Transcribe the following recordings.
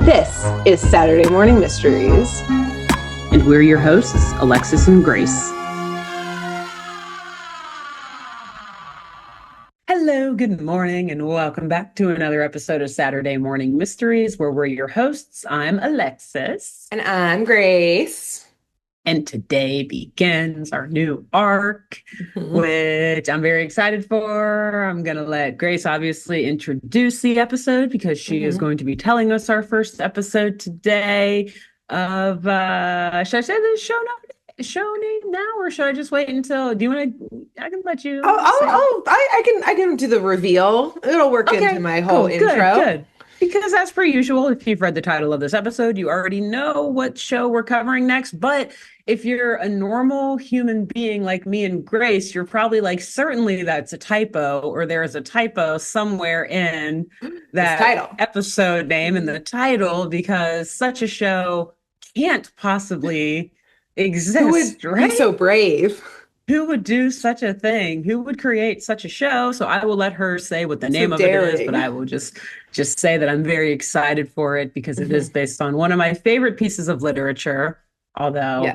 This is Saturday Morning Mysteries. And we're your hosts, Alexis and Grace. Hello, good morning, and welcome back to another episode of Saturday Morning Mysteries, where we're your hosts. I'm Alexis. And I'm Grace. And today begins our new arc, which I'm very excited for. I'm going to let Grace obviously introduce the episode because she is going to be telling us our first episode today of, should I say the show name now, or should I just wait until, do you want to, I can let you. I can do the reveal. It'll work into my whole intro. Good. Because as per usual, if you've read the title of this episode, you already know what show we're covering next. But if you're a normal human being like me and Grace, you're probably like, certainly that's a typo, or there is a typo somewhere in that episode name and the title, because such a show can't possibly exist. Who would be so brave? Who would do such a thing? Who would create such a show? So I will let her say what the name of it is, but I will just say that I'm very excited for it because it is based on one of my favorite pieces of literature. Although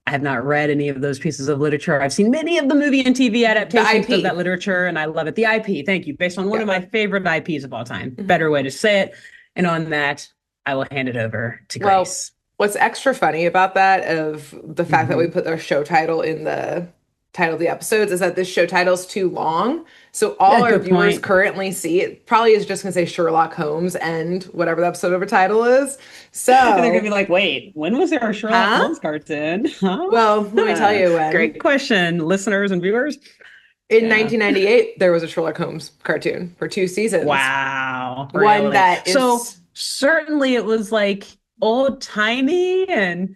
I have not read any of those pieces of literature. I've seen many of the movie and TV adaptations of that literature, and I love it. The IP, thank you. Based on one of my favorite IPs of all time. Better way to say it. And on that, I will hand it over to Grace. What's extra funny about that, of the fact that we put our show title in the title of the episodes, is that this show title is too long. So all our viewers currently see, it probably is just going to say Sherlock Holmes and whatever the episode over title is. So they're going to be like, wait, when was there a Sherlock Holmes cartoon? Well, let me tell you when. Great question, listeners and viewers. In 1998, there was a Sherlock Holmes cartoon for 2 seasons. Wow. One really? That is... So certainly it was like old-timey and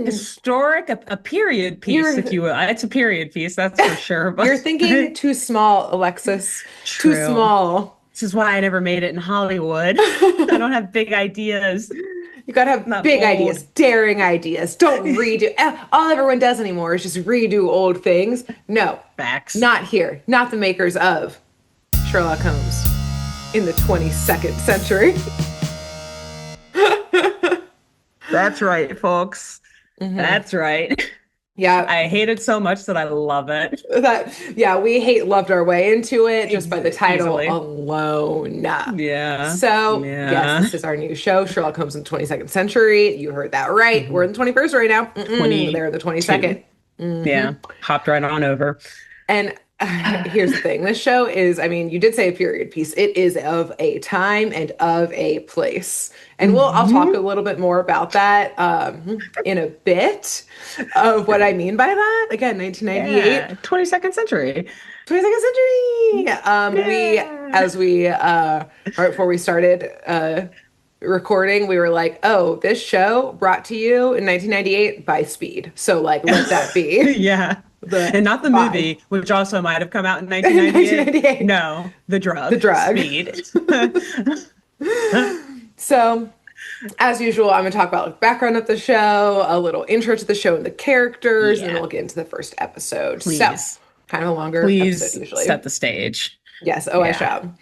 historic, a period piece, if you will. It's a period piece, that's for sure. But you're thinking too small, Alexis. True. Too small. This is why I never made it in Hollywood. I don't have big ideas. You gotta have big ideas, daring ideas. Don't redo. All everyone does anymore is just redo old things. No. Facts. Not here. Not the makers of Sherlock Holmes in the 22nd century. That's right, folks. That's right. Yeah. I hate it so much that I love it. We loved our way into it just by the title alone. Yeah. So, yes, this is our new show, Sherlock Holmes in the 22nd century. You heard that right. We're in the 21st right now. They're in the 22nd. Yeah. Hopped right on over. And here's the thing. This show is, I mean, you did say a period piece. It is of a time and of a place. And I'll talk a little bit more about that in a bit of what I mean by that. Again, 1998. 22nd century. 22nd century. Right before we started recording, we were like, oh, this show brought to you in 1998 by Speed. So like, let that be. Yeah. And not the movie, which also might have come out in 1998. No, the drug. Speed. So, as usual, I'm going to talk about the background of the show, a little intro to the show and the characters, and then we'll get into the first episode. Please. So, kind of a longer episode usually. Set the stage. Yes, I shall.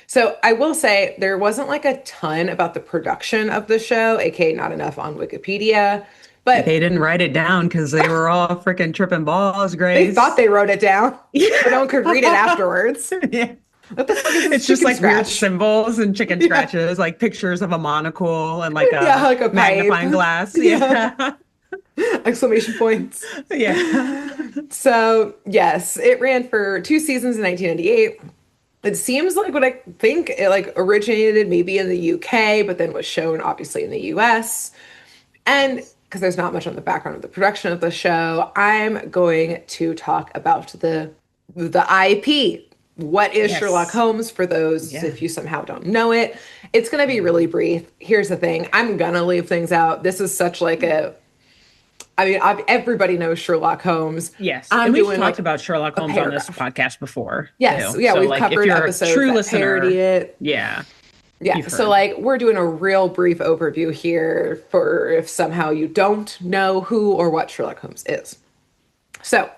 So, I will say there wasn't like a ton about the production of the show, aka not enough on Wikipedia. But they didn't write it down because they were all freaking tripping balls, Grace. They thought they wrote it down. But no one could read it afterwards. Yeah. What the fuck is this? It's just like weird symbols and chicken scratches, like pictures of a monocle and like a magnifying glass. Yeah. Exclamation points. Yeah. So, yes, it ran for 2 seasons in 1998. It seems like what I think it like originated maybe in the UK, but then was shown obviously in the US. And because there's not much on the background of the production of the show, I'm going to talk about the IP. What is Sherlock Holmes for those if you somehow don't know it? It's going to be really brief. Here's the thing. I'm going to leave things out. This is such like everybody knows Sherlock Holmes. Yes. And we've talked about Sherlock Holmes on this podcast before. Yes. Too. Yeah, so we've covered episodes that parody it. Yeah. Yeah, so like we're doing a real brief overview here for if somehow you don't know who or what Sherlock Holmes is. So,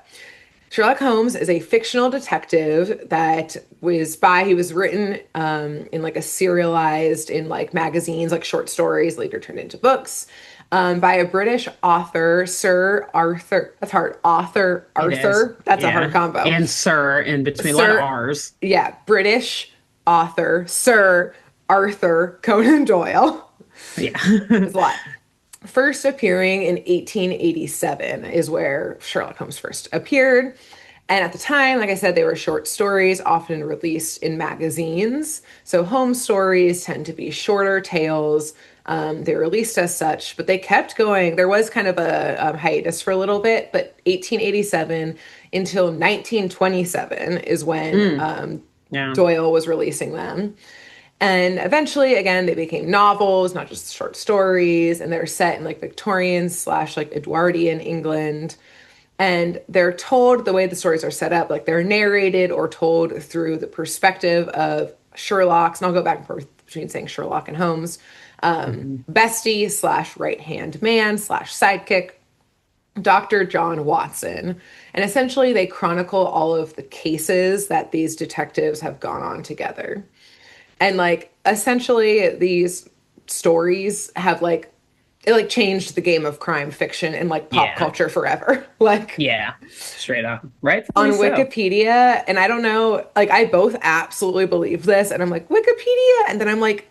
Sherlock Holmes is a fictional detective that he was written in like a serialized in like magazines, like short stories, later turned into books, by a British author, Sir Arthur. That's hard. Author It is. Arthur. That's a hard Yeah. combo. And sir in between, a lot of Sir, R's. yeah, British author, Sir Arthur Conan Doyle. Yeah. It's a lot. First appearing in 1887 is where Sherlock Holmes first appeared. And at the time, like I said, they were short stories, often released in magazines. So Holmes stories tend to be shorter tales. They're released as such, but they kept going. There was kind of a hiatus for a little bit, but 1887 until 1927 is when Mm, yeah. Doyle was releasing them. And eventually, again, they became novels, not just short stories, and they're set in like Victorian slash like Edwardian England. And they're told the way the stories are set up, like they're narrated or told through the perspective of Sherlock's, and I'll go back and forth between saying Sherlock and Holmes, Mhm. bestie slash right hand man slash sidekick, Dr. John Watson. And essentially, they chronicle all of the cases that these detectives have gone on together. And like essentially these stories have like it like changed the game of crime fiction and like pop Yeah. culture forever. Like Yeah. Straight up. Rightfully on so. Wikipedia, and I don't know, like I both absolutely believe this, and I'm like, Wikipedia, and then I'm like,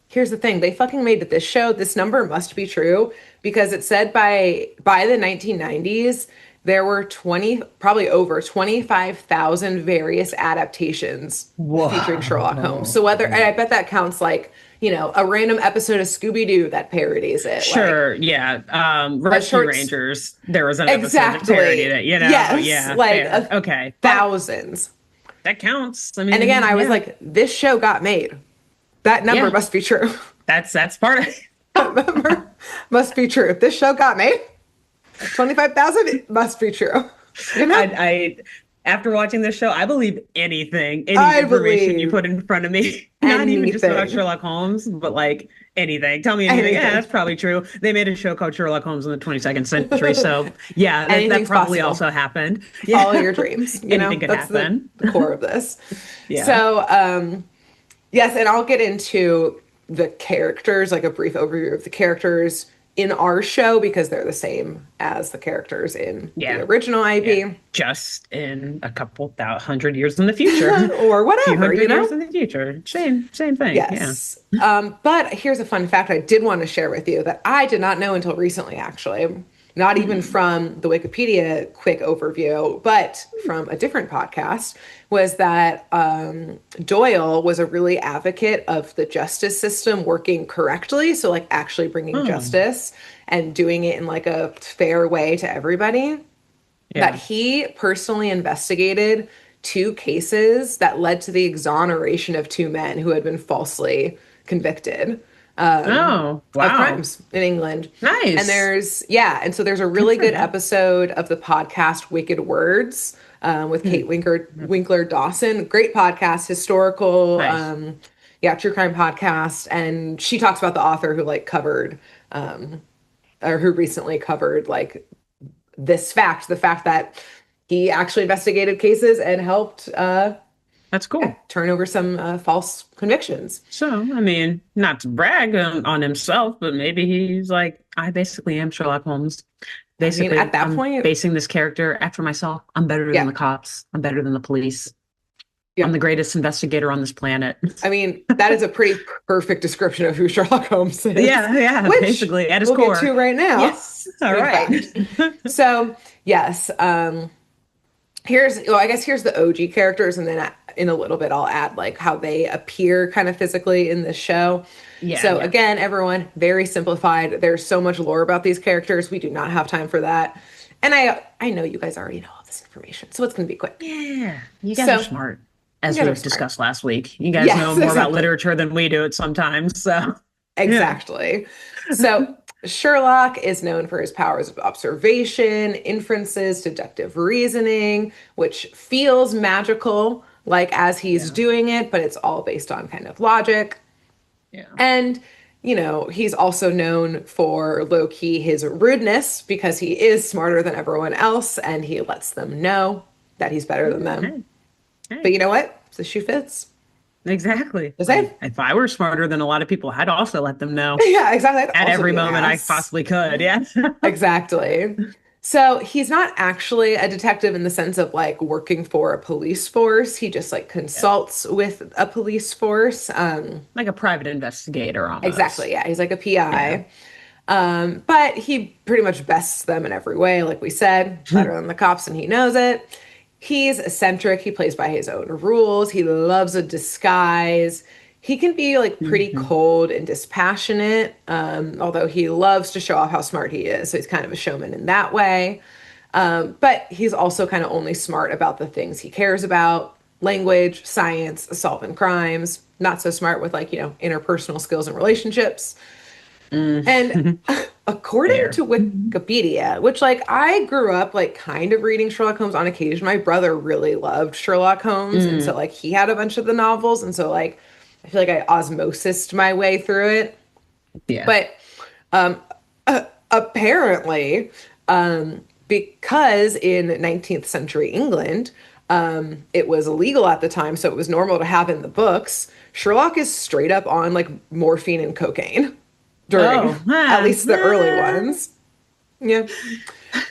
here's the thing, they fucking made this show. This number must be true because it said by the 1990s there were 20, probably over 25,000 various adaptations featuring Sherlock Holmes. So whether, and I Whoa. bet that counts like, a random episode of Scooby-Doo that parodies it, like Sure, yeah. a Rescue short, Rangers, there was an episode that parodied exactly. it, Yes, yeah, like fair. Okay. But thousands. that counts. I And again, mean, I was yeah. like, this show got made. That number Yeah. must be true. That's part of it. That number must be true. If this show got made, 25,000, it must be true. You know? I after watching this show, I believe anything, any I information you believe put in front of me. Not even just about anything. Sherlock Holmes, but like anything. Tell me anything. Yeah, Anything. that's probably true. They made a show called Sherlock Holmes in the 22nd century. So yeah, that Anything's probably possible. also happened. Follow Yeah. your dreams. Anything could That's happen. the core of this. Yeah. So, yes, and I'll get into the characters, like a brief overview of the characters in our show because they're the same as the characters in the Yeah. original Yeah. IP Just in a couple hundred years in the future. or Few whatever, hundred years in the future. Same thing. Yeah. Yes. But here's a fun fact I did want to share with you that I did not know until recently, actually. Not even Hmm. from the Wikipedia quick overview, but from a different podcast, was that Doyle was a really advocate of the justice system working correctly. So, like, actually bringing Oh, justice and doing it in like a fair way to everybody. That yeah. he personally investigated two cases that led to the exoneration of two men who had been falsely convicted Oh, of wow. crimes in England. And Nice. and so there's a Good really for good him. episode of the podcast Wicked Words with Hmm. Kate Winkler Dawson. Great podcast, historical, Nice. true crime podcast. And she talks about the author who like covered, or who recently covered like this fact, the fact that he actually investigated cases and helped That's cool. turn over some false convictions. So, I mean, not to brag on himself, but maybe he's like, I basically am Sherlock Holmes. I mean, at Basically, that I'm point, basing this character after myself. I'm better than yeah, the cops. I'm better than the police. yeah. I'm the greatest investigator on this planet. I mean, that is a pretty perfect description of who Sherlock Holmes is, Yeah, which basically at his we'll get core. to right now. Yes. All In right. fact. So, yes, I guess here's the OG characters, and then in a little bit, I'll add like how they appear kind of physically in this show. Yeah, So yeah. again, everyone, very simplified. There's so much lore about these characters. We do not have time for that. And I know you guys already know all this information, so it's going to be quick. Yeah. You guys are So smart, you as guys are we've smart. discussed last week. You guys know Yes, more about exactly. literature than we do at sometimes. So, yeah. Exactly. So Sherlock is known for his powers of observation, inferences, deductive reasoning, which feels magical, like as he's Yeah. doing it, but it's all based on kind of logic. Yeah. And, he's also known for low key his rudeness because he is smarter than everyone else and he lets them know. that he's better than them. Hey, But hey, you know what? The shoe fits. exactly. The same. Like, if I were smarter than a lot of people, I'd also let them know Yeah, exactly. I'd at also every be an moment I ass. possibly could. Yeah. Exactly. So he's not actually a detective in the sense of like working for a police force. He just like Yeah. consults with a police force. Like a private investigator Exactly. almost. Yeah, he's like a Yeah. PI. But he pretty much bests them in every way, like we said, better than the cops, and he knows it. He's eccentric. He plays by his own rules. He loves a disguise. He can be like pretty Mhm. cold and dispassionate, although he loves to show off how smart he is. So he's kind of a showman in that way. But he's also kind of only smart about the things he cares about: language, science, solving crimes. Not so smart with like, interpersonal skills and relationships. And Mm. according Fair. to Wikipedia, which like I grew up like kind of reading Sherlock Holmes on occasion. My brother really loved Sherlock Holmes, and so Mm. like he had a bunch of the novels, and so like I feel like I osmosised my way through it. Yeah. But apparently, because in 19th century England, it was illegal at the time, so it was normal to have in the books. Sherlock is straight up on like morphine and cocaine during Oh, at least the early ones. Yeah.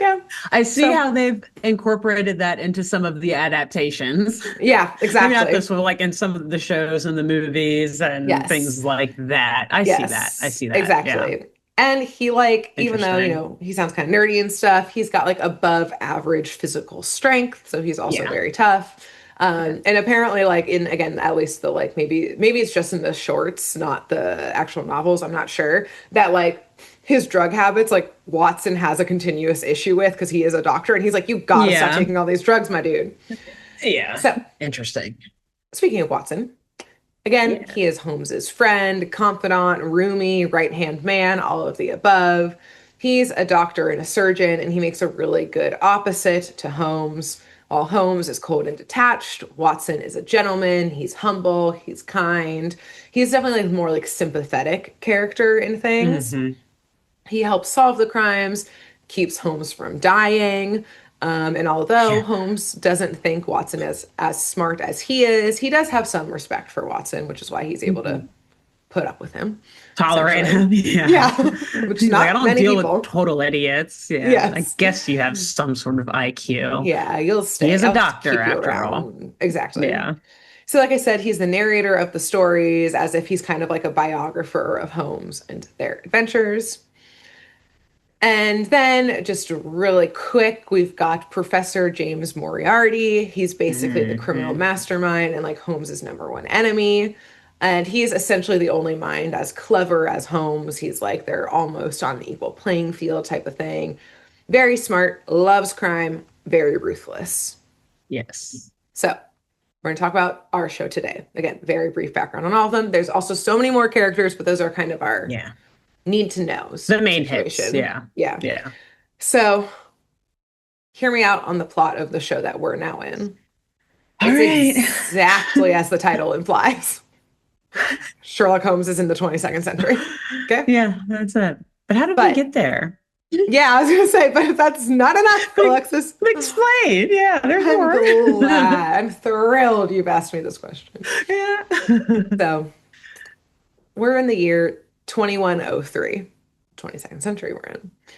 Yeah. I see So, how they've incorporated that into some of the adaptations. yeah, Maybe not exactly. this one, like in some of the shows and the movies and Yes. things like that. I see that. I Yes, see that. Yeah. exactly. And he like, even though, Interesting. he sounds kind of nerdy and stuff, he's got like above average physical strength, so he's also Yeah. very tough. Yeah. And apparently like in again, at least the like maybe it's just in the shorts, not the actual novels, I'm not sure, that like his drug habits like Watson has a continuous issue with because he is a doctor and he's like, you gotta stop Yeah. taking all these drugs, my dude. Yeah. So Interesting. speaking of Watson, again, Yeah. he is Holmes's friend, confidant, roomie, right-hand man, all of the above. He's a doctor and a surgeon, and he makes a really good opposite to Holmes. While Holmes is cold and detached, Watson is a gentleman. He's humble, he's kind. He's definitely like more like sympathetic character in things. Hmm. He helps solve the crimes, keeps Holmes from dying. And although Yeah. Holmes doesn't think Watson is as smart as he is, he does have some respect for Watson, which is why he's able to Mhm. put up with him, Tolerate essentially. him. Yeah. Yeah, which is He's like, I not don't many deal with people. total idiots. Yeah. I Yes. guess you have some sort of IQ. Yeah, you'll He stay. is a I'll doctor keep you after all. around. Exactly. Yeah. So, like I said, he's the narrator of the stories as if he's kind of like a biographer of Holmes and their adventures. And then, just really quick, we've got Professor James Moriarty. He's basically the criminal Hmm. mastermind and like Holmes's number one enemy. And he's essentially the only mind as clever as Holmes. He's like they're almost on an equal playing field type of thing. Very smart, loves crime, very ruthless. Yes. So, we're going to talk about our show today. Again, very brief background on all of them. There's also so many more characters, but those are kind of our Yeah. need to knows The main hits. situation. Yeah. Yeah. Yeah. So, hear me out on the plot of the show that we're now in. All It's right. exactly as the title implies. Sherlock Holmes is in the 22nd century. Okay. Yeah, that's it. But how did we But get there? yeah, I was going to say, but if that's not enough, Like, Alexis, explain. Yeah, there's I'm more. glad. I'm thrilled you've asked me this question. Yeah. So, we're in the year 2103, 22nd century we're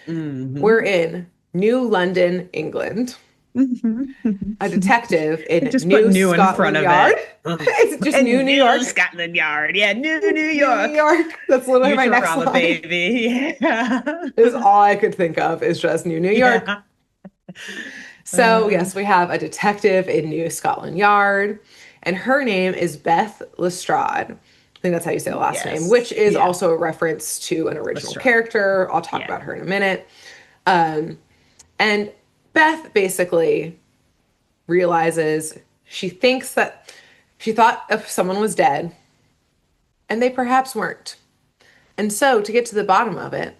in. We're Hmm. in New London, England. Hmm. A detective in Just put New new in front Scotland of Yard. it. Ugh. It's just New And New New York. Scotland Yard. Yeah, New New New York. York. That's literally my next Futurama, line. baby. Yeah. Is all I could think of is just New New York. Yeah. So, Uh, yes, we have a detective in New Scotland Yard, and her name is Beth Lestrade. I think that's how you say the last name, which yes. is Yeah. also a reference to an original Lestrade. character. I'll talk Yeah. about her in a minute. Um, and Beth basically realizes she thought if someone was dead, and they perhaps weren't. And so, to get to the bottom of it,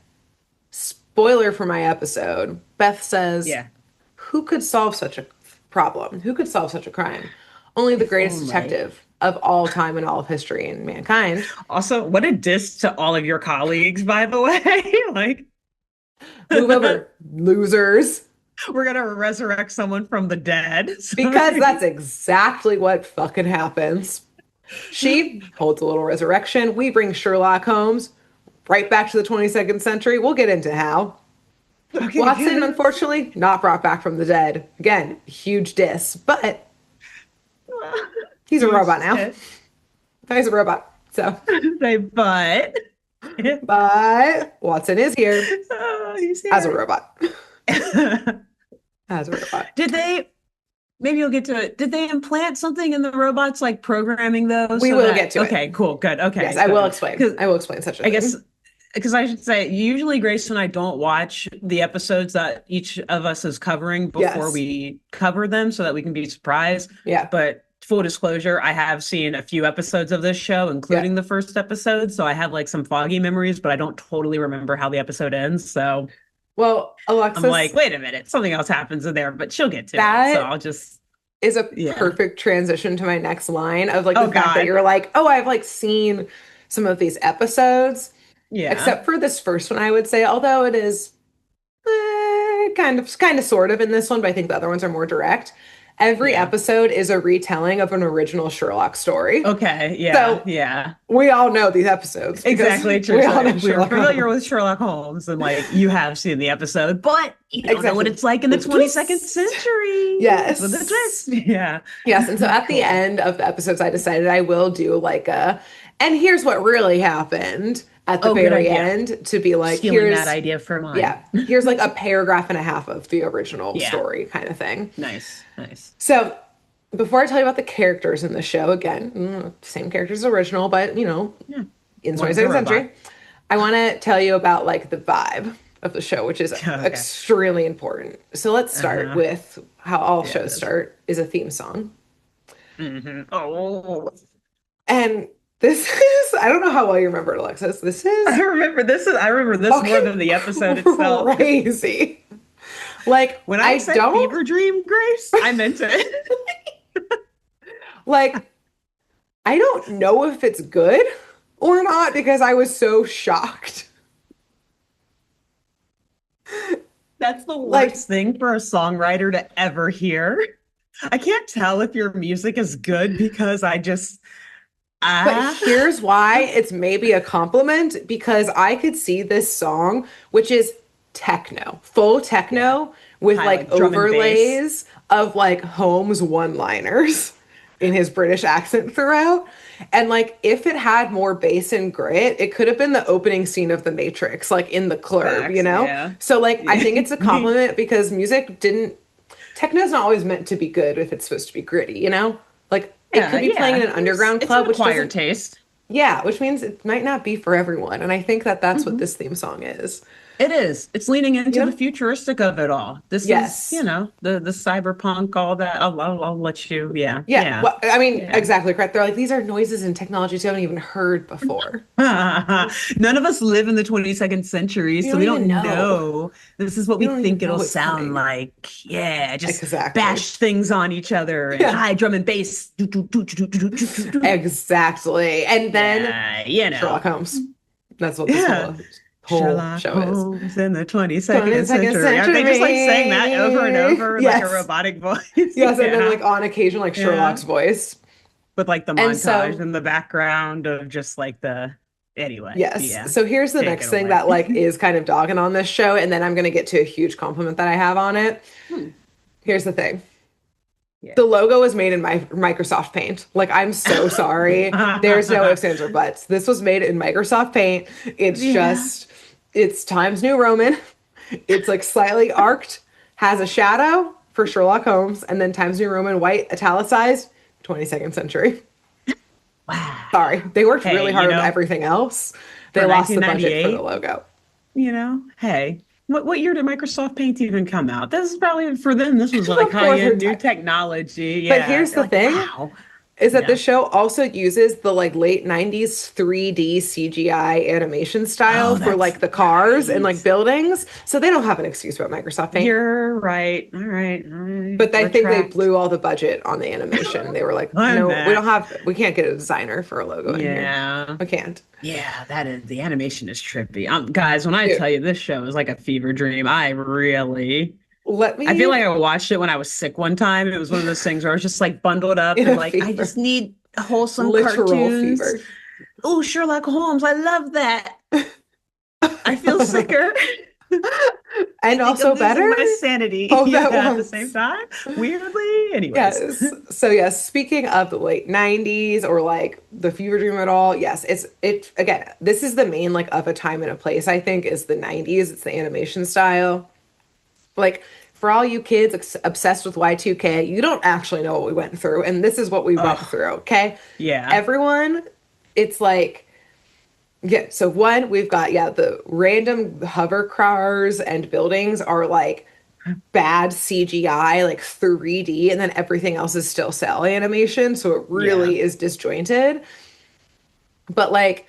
spoiler for my episode, Beth says, Yeah. who could solve such a problem? Who could solve such a crime? Only the If greatest only. detective of all time and all of history and mankind. Also, what a diss to all of your colleagues, by the way. Like, Move over, losers. We're gonna resurrect someone from the dead. Because that's exactly what fucking happens. She holds a little resurrection. We bring Sherlock Holmes right back to the 22nd century. We'll get into how. Okay, Watson, good. unfortunately, not brought back from the dead. Again, huge diss, but he's a Huge robot now. hit. He's a robot. So, Say, but but Watson is here he's as a here. robot. As a robot. Did they? Maybe you'll get to it. Did they implant something in the robots, like programming those We so will get that? to it. Okay, cool, good. Yes, Okay, I will good. explain. Because I will explain such a I guess thing. because I should say usually Grace and I don't watch the episodes that each of us is covering before Yes. we cover them so that we can be surprised. Yeah. But full disclosure, I have seen a few episodes of this show, Yeah. including the first episode. So I have like some foggy memories, but I don't totally remember how the episode ends. So Well, I'm like, Alexis, wait a minute, something else happens in there, but she'll get to it. So that I'll just, is a yeah. perfect transition to my next line of like Oh the fact that God. you're like, oh, I've like seen some of these episodes, Yeah. except for this first one, I would say, although it is kind of sort of in this one, but I think the other ones are more direct. Every Yeah. episode is a retelling of an original Sherlock story. Okay. Yeah. So Yeah. we all know these episodes because Exactly true. we So all know if we're Sherlock familiar Holmes. with Sherlock Holmes and like you have seen the episode, but you don't know what Exactly. it's like in the With the 22nd twist. century with a Yes. twist. Yeah. Yes, and so at the Cool. end of the episodes, I decided I will do like and here's what really happened at the Oh, good very idea. end to be like, Stealing that here's, idea for mine. yeah, here's like a paragraph and a half of the original Yeah. story kind of thing. Nice. Nice. So before I tell you about the characters in the show, again, same characters as original, but Yeah. in the One's a 22nd robot. century, I want to tell you about like the vibe of the show, which is Okay. extremely important. So let's start Uh-huh. with how all Yeah, it shows is. start is a theme song. Oh, And this is, I don't know how well you remember it, Alexis. This is I remember this more than the episode fucking itself. crazy. Like, When I I said don't, fever dream, Grace, I meant it. like, I don't know if it's good or not because I was so shocked. That's the Like, worst thing for a songwriter to ever hear. I can't tell if your music is good because I just but ah here's why it's maybe a compliment because I could see this song, which is techno, full yeah, techno with high like like drum and bass. overlays of like Holmes one-liners in his British accent throughout. And like if it had more bass and grit, it could have been the opening scene of The Matrix, like in the club, you Facts, know? yeah. So like I think it's a compliment because music didn't techno's not always meant to be good if it's supposed to be gritty, you know? Like it Yeah, could be playing in yeah. an underground It's an club, which acquired doesn't taste. yeah, which means it might not be for everyone. And I think that that's what Mhm. this theme song is. It is. It's leaning You into the know? futuristic of it all. This is, Yes. the cyberpunk, all that. I'll let you. Yeah, Yeah. yeah, Well, I mean, yeah. exactly correct. They're like, these are noises and technologies you haven't even heard before. None of us live in the 22nd century, You so don't we even don't know. know. This is what You we don't even think know it'll what's sound coming. like. Yeah, just Exactly. bash things on each other and Yeah, high drum and bass. Do, do, do, do, do, do, do, do, do. exactly. And then Yeah, Sherlock Holmes. That's what this Yeah. whole Sherlock show is. Holmes in the 22nd 22nd century. Aren't they just like saying that over and century. over like a Yes. robotic voice? Yes. And then Yeah. like on occasion, like Yeah. Sherlock's voice. With like the And montage so in the background of just like the anyway. yes. Yeah. So here's the Take it next thing away. that like is kind of dogging on this show, and then I'm gonna get to a huge compliment that I have on it. Hmm. Here's the thing. Yeah. The logo was made in my Microsoft Paint. Like, I'm so sorry. There's no ifs, ands, or buts. This was made in Microsoft Paint. It's Yeah. just, it's Times New Roman. It's like slightly arced, has a shadow for Sherlock Holmes, and then Times New Roman white italicized, 22nd century. Wow. Sorry. They worked Hey, really hard on everything else. They for lost the budget for the 1998, logo. hey, what year did Microsoft Paint even come out? This is probably for them. This was like Before their high-end new time. technology. But Yeah. here's They're the like, thing. wow. Is that the Yeah. show also uses the like late 90s 3D CGI animation style Oh, for that's like the cars and like right. buildings. So they don't have an excuse about Microsoft Paint. You're right. All right. All right. But I think they Retract. blew all the budget on the animation. They were like, I'm no, back. we can't get a designer for a logo in here. Yeah. We can't. Yeah, that is the animation is trippy. Guys, when I Dude, tell you this show is like a fever dream, I really let I feel me like I watched it when I was sick one time. It was one of those things where I was just like bundled up in and a like, I fever, just need wholesome literal cartoons. fever. Oh, Sherlock Holmes. I love that. I feel sicker. I And think I'm also better, losing my sanity. both Yeah, at at the same once. time. Weirdly. Anyways. Yes. So yes, speaking of the late 90s or like the fever dream at all, yes, it again, this is the main like of a time and a place, I think, is the 90s. It's the animation style. Like for all you kids obsessed with Y2K, you don't actually know what we went through, and this is what we went Oh, through, okay? yeah. Everyone, it's like yeah, so one, we've got, yeah, the random hover cars and buildings are like bad CGI, like 3D, and then everything else is still cell animation. So it Yeah. really is disjointed. But like,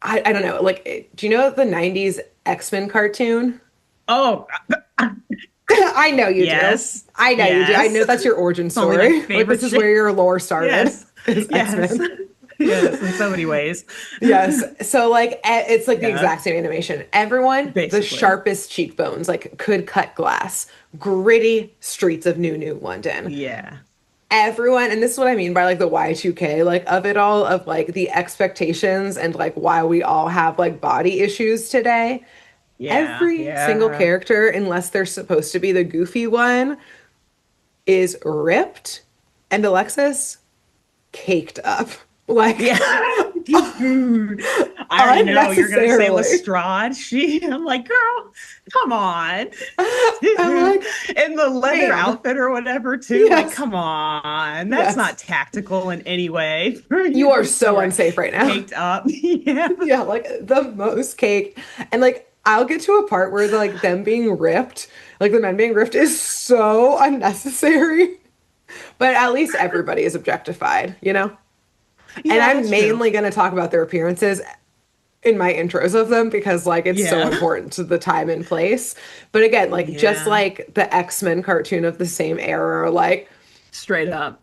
I don't know. Like, do you know the 90s X-Men cartoon? Oh, I know you do. yes. I know you do. I Yes. know that's your origin It's only my story. Like, this favorite is where shit. your lore started, Yes. is Yes. X-Men. Yes, in so many ways. Yes. So like it's like the Yeah, exact same animation. Everyone, the basically. sharpest cheekbones, like could cut glass. Gritty streets of New London. Yeah. Everyone, and this is what I mean by like the Y2K, like of it all, of like the expectations and like why we all have like body issues today. Yeah. Every single Yeah. character, unless they're supposed to be the goofy one, is ripped and Alexis caked up. Like Yeah. Dude, I already know you're gonna say unnecessarily. Lestrade. I'm like, girl, come on. I'm Dude. like, In the leather ma'am, outfit or whatever, too. Like, yes, come on. That's not yes. tactical in any way for You you are to be so unsafe right now. caked up. Yeah. Yeah, like the most cake. And like I'll get to a part where the, like them being ripped, like the men being ripped is so unnecessary. But at least everybody is objectified, you know? And Yeah, I'm that's true. mainly going to talk about their appearances in my intros of them because like it's so Yeah. important to the time and place. But again, like just Yeah. like the X-Men cartoon of the same era, like Straight up.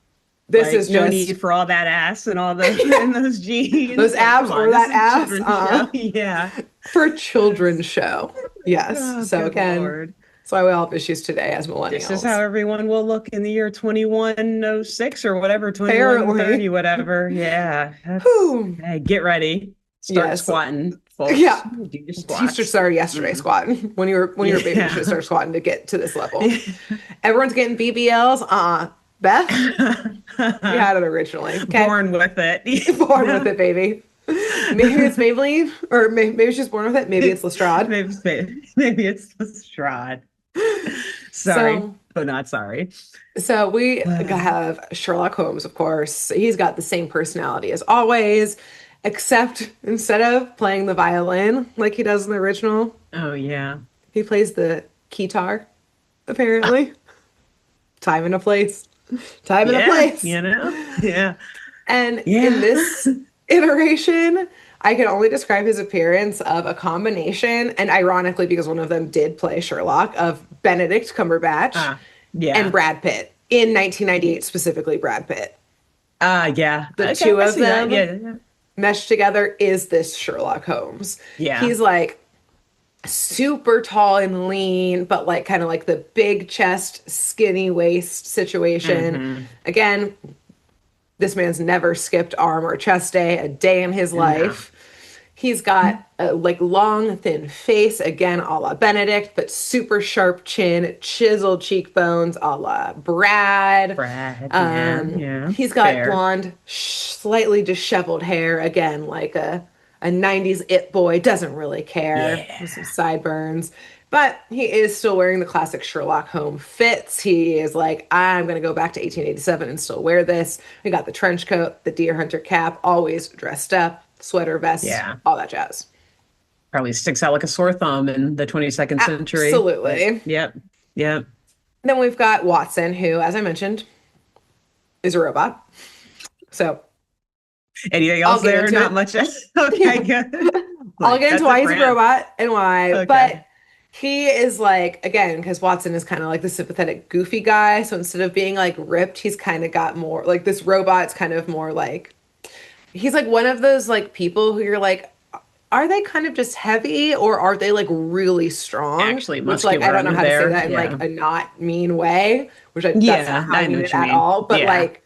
this Like, is no just need for all that ass and all the yeah, and those jeans. those Like, come abs on, or this that is a ass children's show. Yeah. for Yes. children's show. Yes. Oh, So good again, Lord. that's why we all have issues today as This is how millennials. everyone will look in the year 2106 or whatever, 2130, Apparently. whatever. Yeah. That's Whew. hey, get ready. Start Yes. squatting, folks. Yeah. Do your You should squats. start yesterday Mm. squatting. When you were a baby, you should have Yeah. started squatting to get to this level. Everyone's getting BBLs. Beth, you had it originally. Okay. Born with Born with it. it, baby. Maybe it's Maybelline, or maybe it's just born with it. Maybe it's Lestrade. Maybe it's Lestrade. Sorry, So, but not sorry. so we have Sherlock Holmes, of course. He's got the same personality as always, except instead of playing the violin like he does in the original, Oh yeah. he plays the keytar, apparently. Time and a place. Time and a Yeah, place. Yeah. And in Yeah. this iteration, I can only describe his appearance of a combination, and ironically, because one of them did play Sherlock, of Benedict Cumberbatch Ah, and yeah. Brad Pitt in 1998, specifically Brad Pitt. Yeah. The Okay, two I of see that. them Yeah. meshed together is this Sherlock Holmes. Yeah. He's like super tall and lean, but like kind of like the big chest, skinny waist situation. Mm-hmm. Again, this man's never skipped arm or chest day a day in his No. life. He's got a like long, thin face, again, a la Benedict, but super sharp chin, chiseled cheekbones, a la Brad. Brad. Yeah. He's got Fair. blonde, slightly disheveled hair, again, like a 90s it boy, doesn't really care, with some Yeah. sideburns. But he is still wearing the classic Sherlock Holmes fits. He is like, I'm going to go back to 1887 and still wear this. We got the trench coat, the deer hunter cap, always dressed up, sweater vest, Yeah. all that jazz. Probably sticks out like a sore thumb in the 22nd century. But Absolutely. yep. Yep. Then we've got Watson, who, as I mentioned, is a robot. So Anything I'll else get there? into Not it. much. Okay, good. I'll Like, get into that's it why for he's a him. robot and why. Okay. But he is like, again, because Watson is kind of like the sympathetic, goofy guy. So instead of being like ripped, he's kind of got more like this robot's kind of more like he's like one of those like people who you're like, are they kind of just heavy or are they like really strong? Actually Which like I muscular don't know under how to say there. that in like Yeah. a not mean way, which that's not Yeah, how I I know mean it what you at mean. all. But Yeah. like,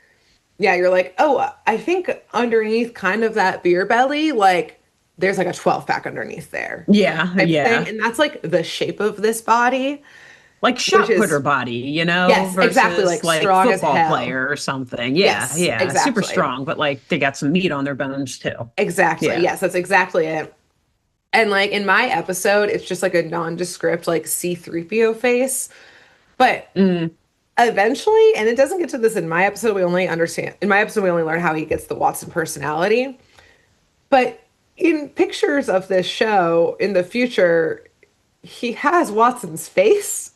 yeah, you're like, oh, I think underneath kind of that beer belly, like there's like a 12 pack underneath there Yeah, type of thing. yeah. And that's like the shape of this body, Like which shot putter is, body, yes, exactly, versus like like strong as football hell. player or something. Yeah, Yes, yeah. Super exactly. strong, but like they got some meat on their bones too. Exactly. Yeah. Yes, that's exactly it. And like in my episode, it's just like a nondescript like C3PO face. But Mm. eventually, and it doesn't get to this in my episode, we only understand in my episode we only learn how he gets the Watson personality. But in pictures of this show in the future, he has Watson's face.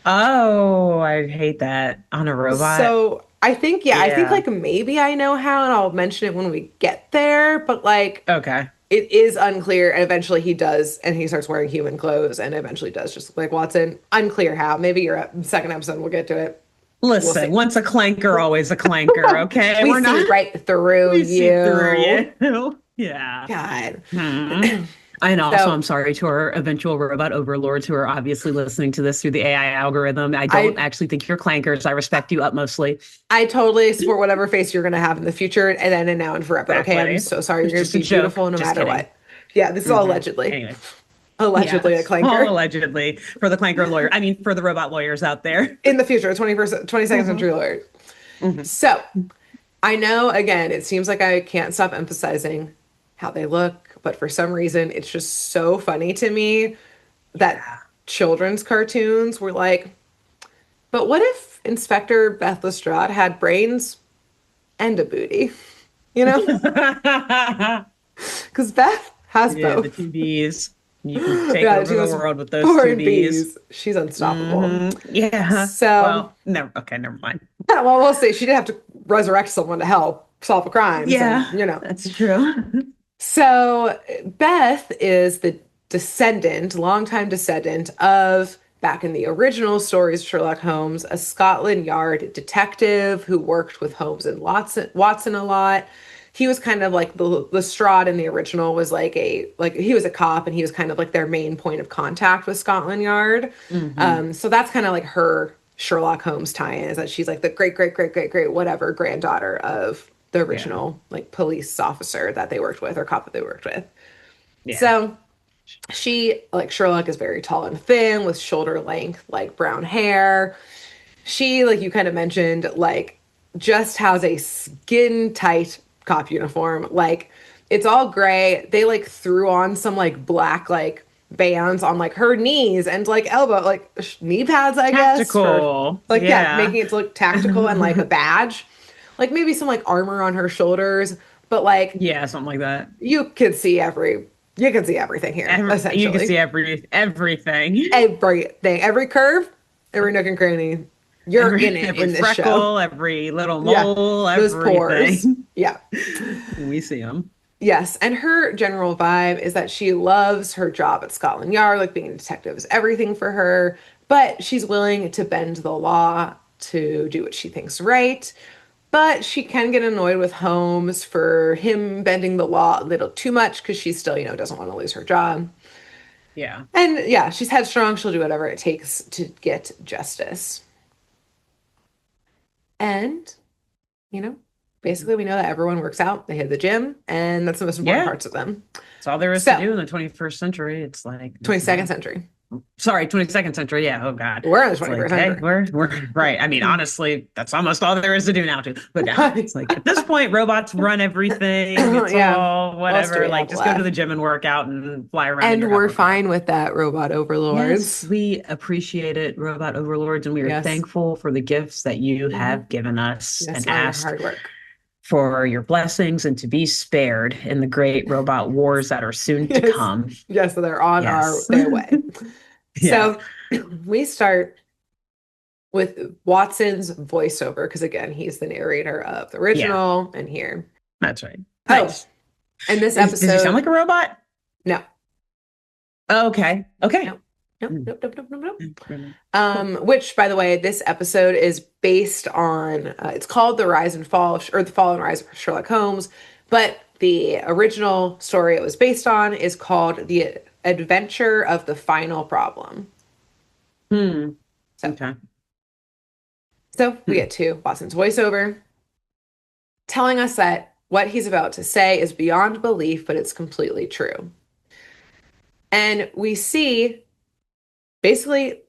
Oh, I hate that on a robot. So I think, yeah, I think Yeah. like maybe I know how, and I'll mention it when we get there, but like Okay. it is unclear. And eventually he does, and he starts wearing human clothes and eventually does just look like Watson. Unclear how. Maybe your second episode, we'll get to it. We'll see. Listen, once a clanker, always a clanker. Okay. We We're see not, right through we see through you. you. Yeah. God. Hmm. And also, So I'm sorry to our eventual robot overlords who are obviously listening to this through the AI algorithm. I don't I actually think you're clankers. I respect you utmostly. I totally support whatever face you're gonna have in the future and then and now and forever. Okay. I'm Exactly. so sorry. You're It's gonna just a be joke. beautiful no Just matter kidding. what. Yeah, this is all Hmm. allegedly. Anyway, yeah, Allegedly a all clanker. allegedly for the clanker lawyer. I mean, for the robot lawyers out there. In the future, 21st, 22nd Hmm. century lawyer. Hmm. So I know again, it seems like I can't stop emphasizing how they look, but for some reason it's just so funny to me that Yeah. children's cartoons were like, but what if Inspector Beth Lestrade had brains and a booty? You know? Because Beth has Yeah, the both. two Bs. You can take Yeah, she over the was world with those two born Bs. bees. She's unstoppable. Yeah. So, Well, never. Okay, never mind. yeah, well, we'll see. She did have to resurrect someone to help solve a crime. So, Yeah, you know. that's true. So Beth is the descendant, longtime descendant of back in the original stories, Sherlock Holmes, a Scotland Yard detective who worked with Holmes and Watson a lot. He was kind of like the Lestrade in the original was like he was a cop and he was kind of like their main point of contact with Scotland Yard. Hmm. So that's kind of like her Sherlock Holmes tie-in is that she's like the great great great great great whatever granddaughter of the Yeah. original like police officer that they worked with or cop that they worked with. Yeah. So she, like Sherlock, is very tall and thin with shoulder length, like brown hair. She, like you kind of mentioned, like just has a skin tight cop uniform. Like it's all gray. They like threw on some like black like bands on like her knees and like elbow like knee pads, I guess, for Tactical. like yeah, Yeah. making it to look tactical and like a badge. Like maybe some like armor on her shoulders, but like Yeah, something like that. you could see everything here, You can see essentially. everything. Everything, every curve, every nook and cranny. You're in it Every in this show. freckle, every little Yeah. mole, Those pores. everything. Yeah. We see them. Yes. And her general vibe is that she loves her job at Scotland Yard, like being a detective is everything for her, but she's willing to bend the law to do what she thinks right. But she can get annoyed with Holmes for him bending the law a little too much because she still, doesn't want to lose her job. Yeah. And yeah, she's headstrong. She'll do whatever it takes to get justice. And, you know, basically we know that everyone works out. They hit the gym, and that's the most important Yeah. parts of them. That's all there is to So, do in the 21st century. It's like, 22nd century. sorry, 22nd century. Yeah. Oh God. We're in the It's like, 21st hey, century. we're right. I mean, honestly, that's almost all there is to do now too. But yeah, it's like at this point, robots run everything. It's Yeah. all What else do whatever. we Like have just go to the left? gym and work out and fly around in And your we're hover car. fine with that, robot Yes, overlords. we appreciate it, robot overlords, and we are Yes. thankful for the gifts that you Hmm. have given us Yes, and all your ask hard work. for your blessings and to be spared in the great robot wars that are soon to Yes. come. Yes, so they're on Yes. their way. Yeah. So we start with Watson's voiceover, because again, he's the narrator of the Yeah, original and here. that's right. Oh, Nice. and this Does he sound episode, like a robot? no, Okay. Okay. no, nope, Mm. nope, nope, nope, nope, nope. Cool. Which, by the way, this episode is based on, it's called The Rise and Fall, or The Fall and Rise of Sherlock Holmes, but the original story it was based on is called The Adventure of the Final Problem. Hmm. So, Okay. so we Hmm. get to Watson's voiceover telling us that what he's about to say is beyond belief, but it's completely true. And we see basically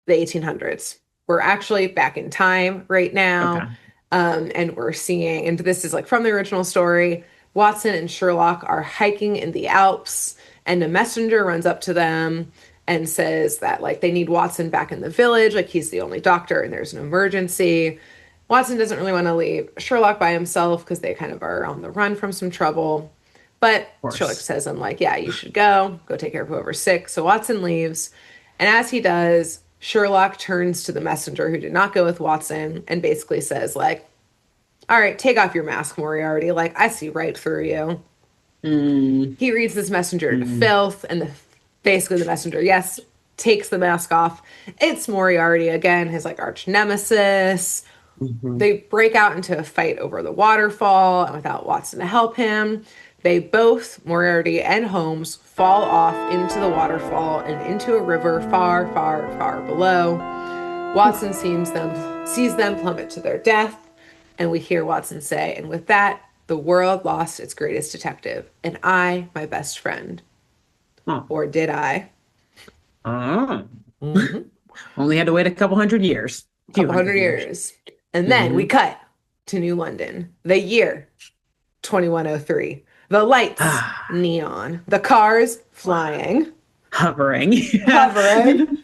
the 1800s. We're actually back in time right now. Okay. And we're seeing, and this is like from the original story, Watson and Sherlock are hiking in the Alps, and a messenger runs up to them and says that like they need Watson back in the village, like he's the only doctor and there's an emergency. Watson doesn't really want to leave Sherlock by himself because they kind of are on the run from some trouble. But Of Sherlock course. says, I'm like, yeah, you should go take care of whoever's sick. So Watson leaves. And as he does, Sherlock turns to the messenger who did not go with Watson and basically says, like, all right, take off your mask, Moriarty. Like, I see right through you. Mm, He reads this messenger to mm, filth, and basically the messenger, yes, takes the mask off. It's Moriarty again, his like arch nemesis. mhm. They break out into a fight over the waterfall, and without Watson to help him, they both, Moriarty and Holmes, fall off into the waterfall and into a river far, far, far below. Watson sees them plummet to their death, and we hear Watson say, and with that, the world lost its greatest detective, and I, my best friend. Oh. Or did I? Oh. Mm-hmm. Only had to wait a couple hundred years. A few Couple hundred hundred years. years. And then we Hmm. cut to New London, the year 2103. The lights, Ah, neon. The cars, wow. flying, Hovering. Yeah. hovering.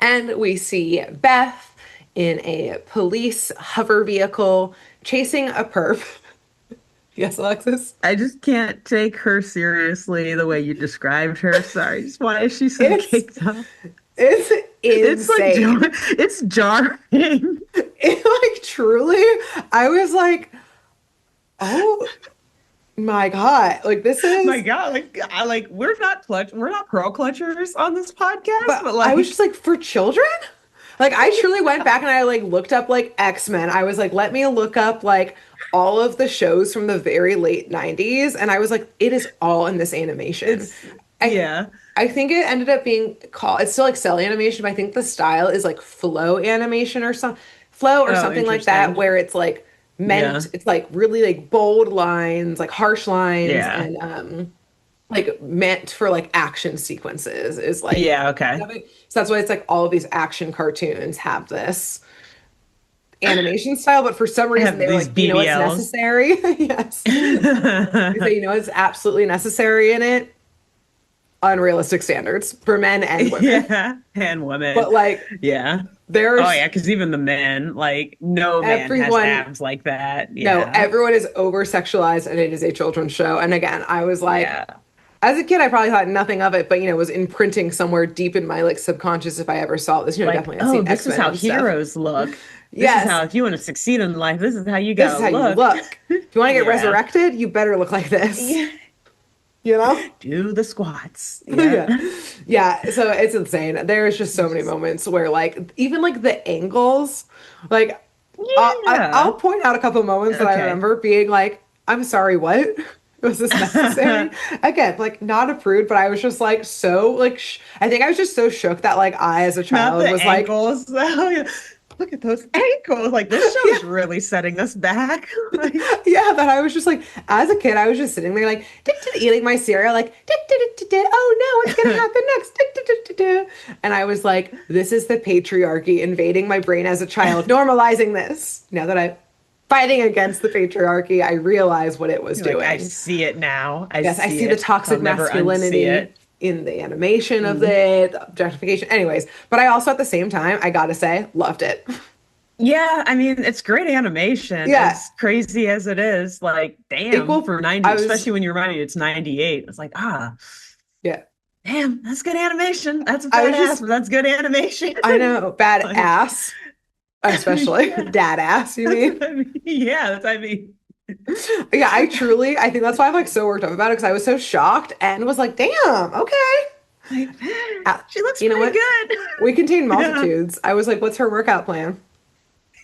And we see Beth in a police hover vehicle chasing a perp. Yes, Alexis? I just can't take her seriously the way you described her. Sorry. Just why is she so It's caked up? it's It's like insane. it's jarring. It like truly, I was like, oh my God. Like this My is, God, like we're not pearl clutchers on this podcast, but but I was just like like, for children? Like I truly went back and I like looked up like X-Men. I was like, let me look up like all of the shows from the very late 90s. And I was like, it is all in this animation. it's I yeah. I think it ended up being called, it's still like cell animation, but I think the style is like flow animation or some flow or Oh, something like that, interesting. where it's like Yeah. meant, it's like really like bold lines, like harsh lines, Yeah. and like meant for like action sequences is like Yeah, okay. so that's why it's like all of these action cartoons have this animation style, but for some I reason have they were these like, you know what's BBLs. necessary? Yes. They say, you know what's absolutely necessary in it? Unrealistic standards for men and women. Yeah, and women. But like Yeah. Oh there's yeah, because even the men, like no man has everyone, abs like that. no, Yeah. everyone is over sexualized and it is a children's show. And again, I was like, Yeah. as a kid, I probably thought nothing of it, but you know, was imprinting somewhere deep in my like subconscious if I ever saw this. You know, Like, definitely I'd oh, seen this is X-Men how and stuff. heroes look. This is Yes, how, if you want to succeed in life, this is how you this is gotta how you look. look. If you want to get Yeah. resurrected, you better look like this. Yeah. You know? Do the squats. Yeah. Yeah. Yeah. So it's insane. There's just so many Just, moments where like even like the angles, like I'll yeah. point out a couple moments that I Okay. remember being like, I'm sorry, what? Was this necessary? Again, like not a prude, but I was just like so like I think I was just so shook that like I as a Not child the was like, ankles. Oh, yeah. Look at those ankles. Like this show yeah, is really setting us back. Like, yeah, that I was just like, as a kid, I was just sitting there like eating my cereal, like oh no, what's gonna happen next? And I was like, this is the patriarchy invading my brain as a child, normalizing this. Now that I'm fighting against the patriarchy, I realize what it was like I doing. see it now. I Yes, I see see the it. I'll toxic never unsee masculinity it. in the animation of Mhm. it, the objectification. Anyways, but I also at the same time, I gotta say, loved it. Yeah, I mean, it's great animation, Yeah, as crazy as it is. Like, damn, equal. for 90, I was, especially when you're reminded it's 98. It's like, yeah, damn, that's good animation. That's a I was badass, just, but that's good animation. I know, bad Like, ass, especially yeah, dad ass, you that's mean? what I mean. Yeah, that's what I mean. Yeah, I truly, I think that's why I'm like so worked up about it because I was so shocked and was like, damn, okay. Like, man, Uh, she looks You know pretty what? good. We contain Yeah, multitudes. I was like, what's her workout plan?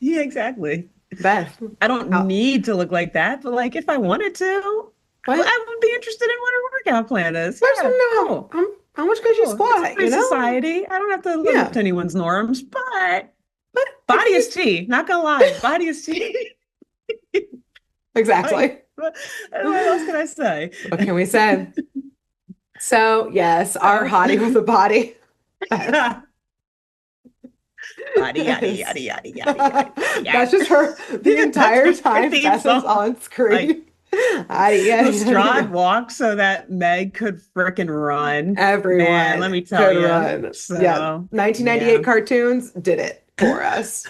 yeah, exactly. Beth, I don't how, need to look like that, but like if I wanted to, what? I would be interested in what her workout plan is. I just Yeah, want to know cool. how much could she Cool. It's a squat, free you know? society. I don't have to live up Yeah. to anyone's norms, but But I body is think tea. Not gonna lie, body is tea. exactly. Like, what else can I say? What can we say? So, yes, our So, hottie with a body. Beth yada yada is yada yada yada yada that's yada. just her the That's entire our time theme Beth is song. on Like screen. Hottie, yaddy, yaddy, Lestrade yaddy. walked so that Meg could frickin' run. Man, Everyone let me tell could you. run. Yeah, So, 1998 yeah. cartoons did it for us.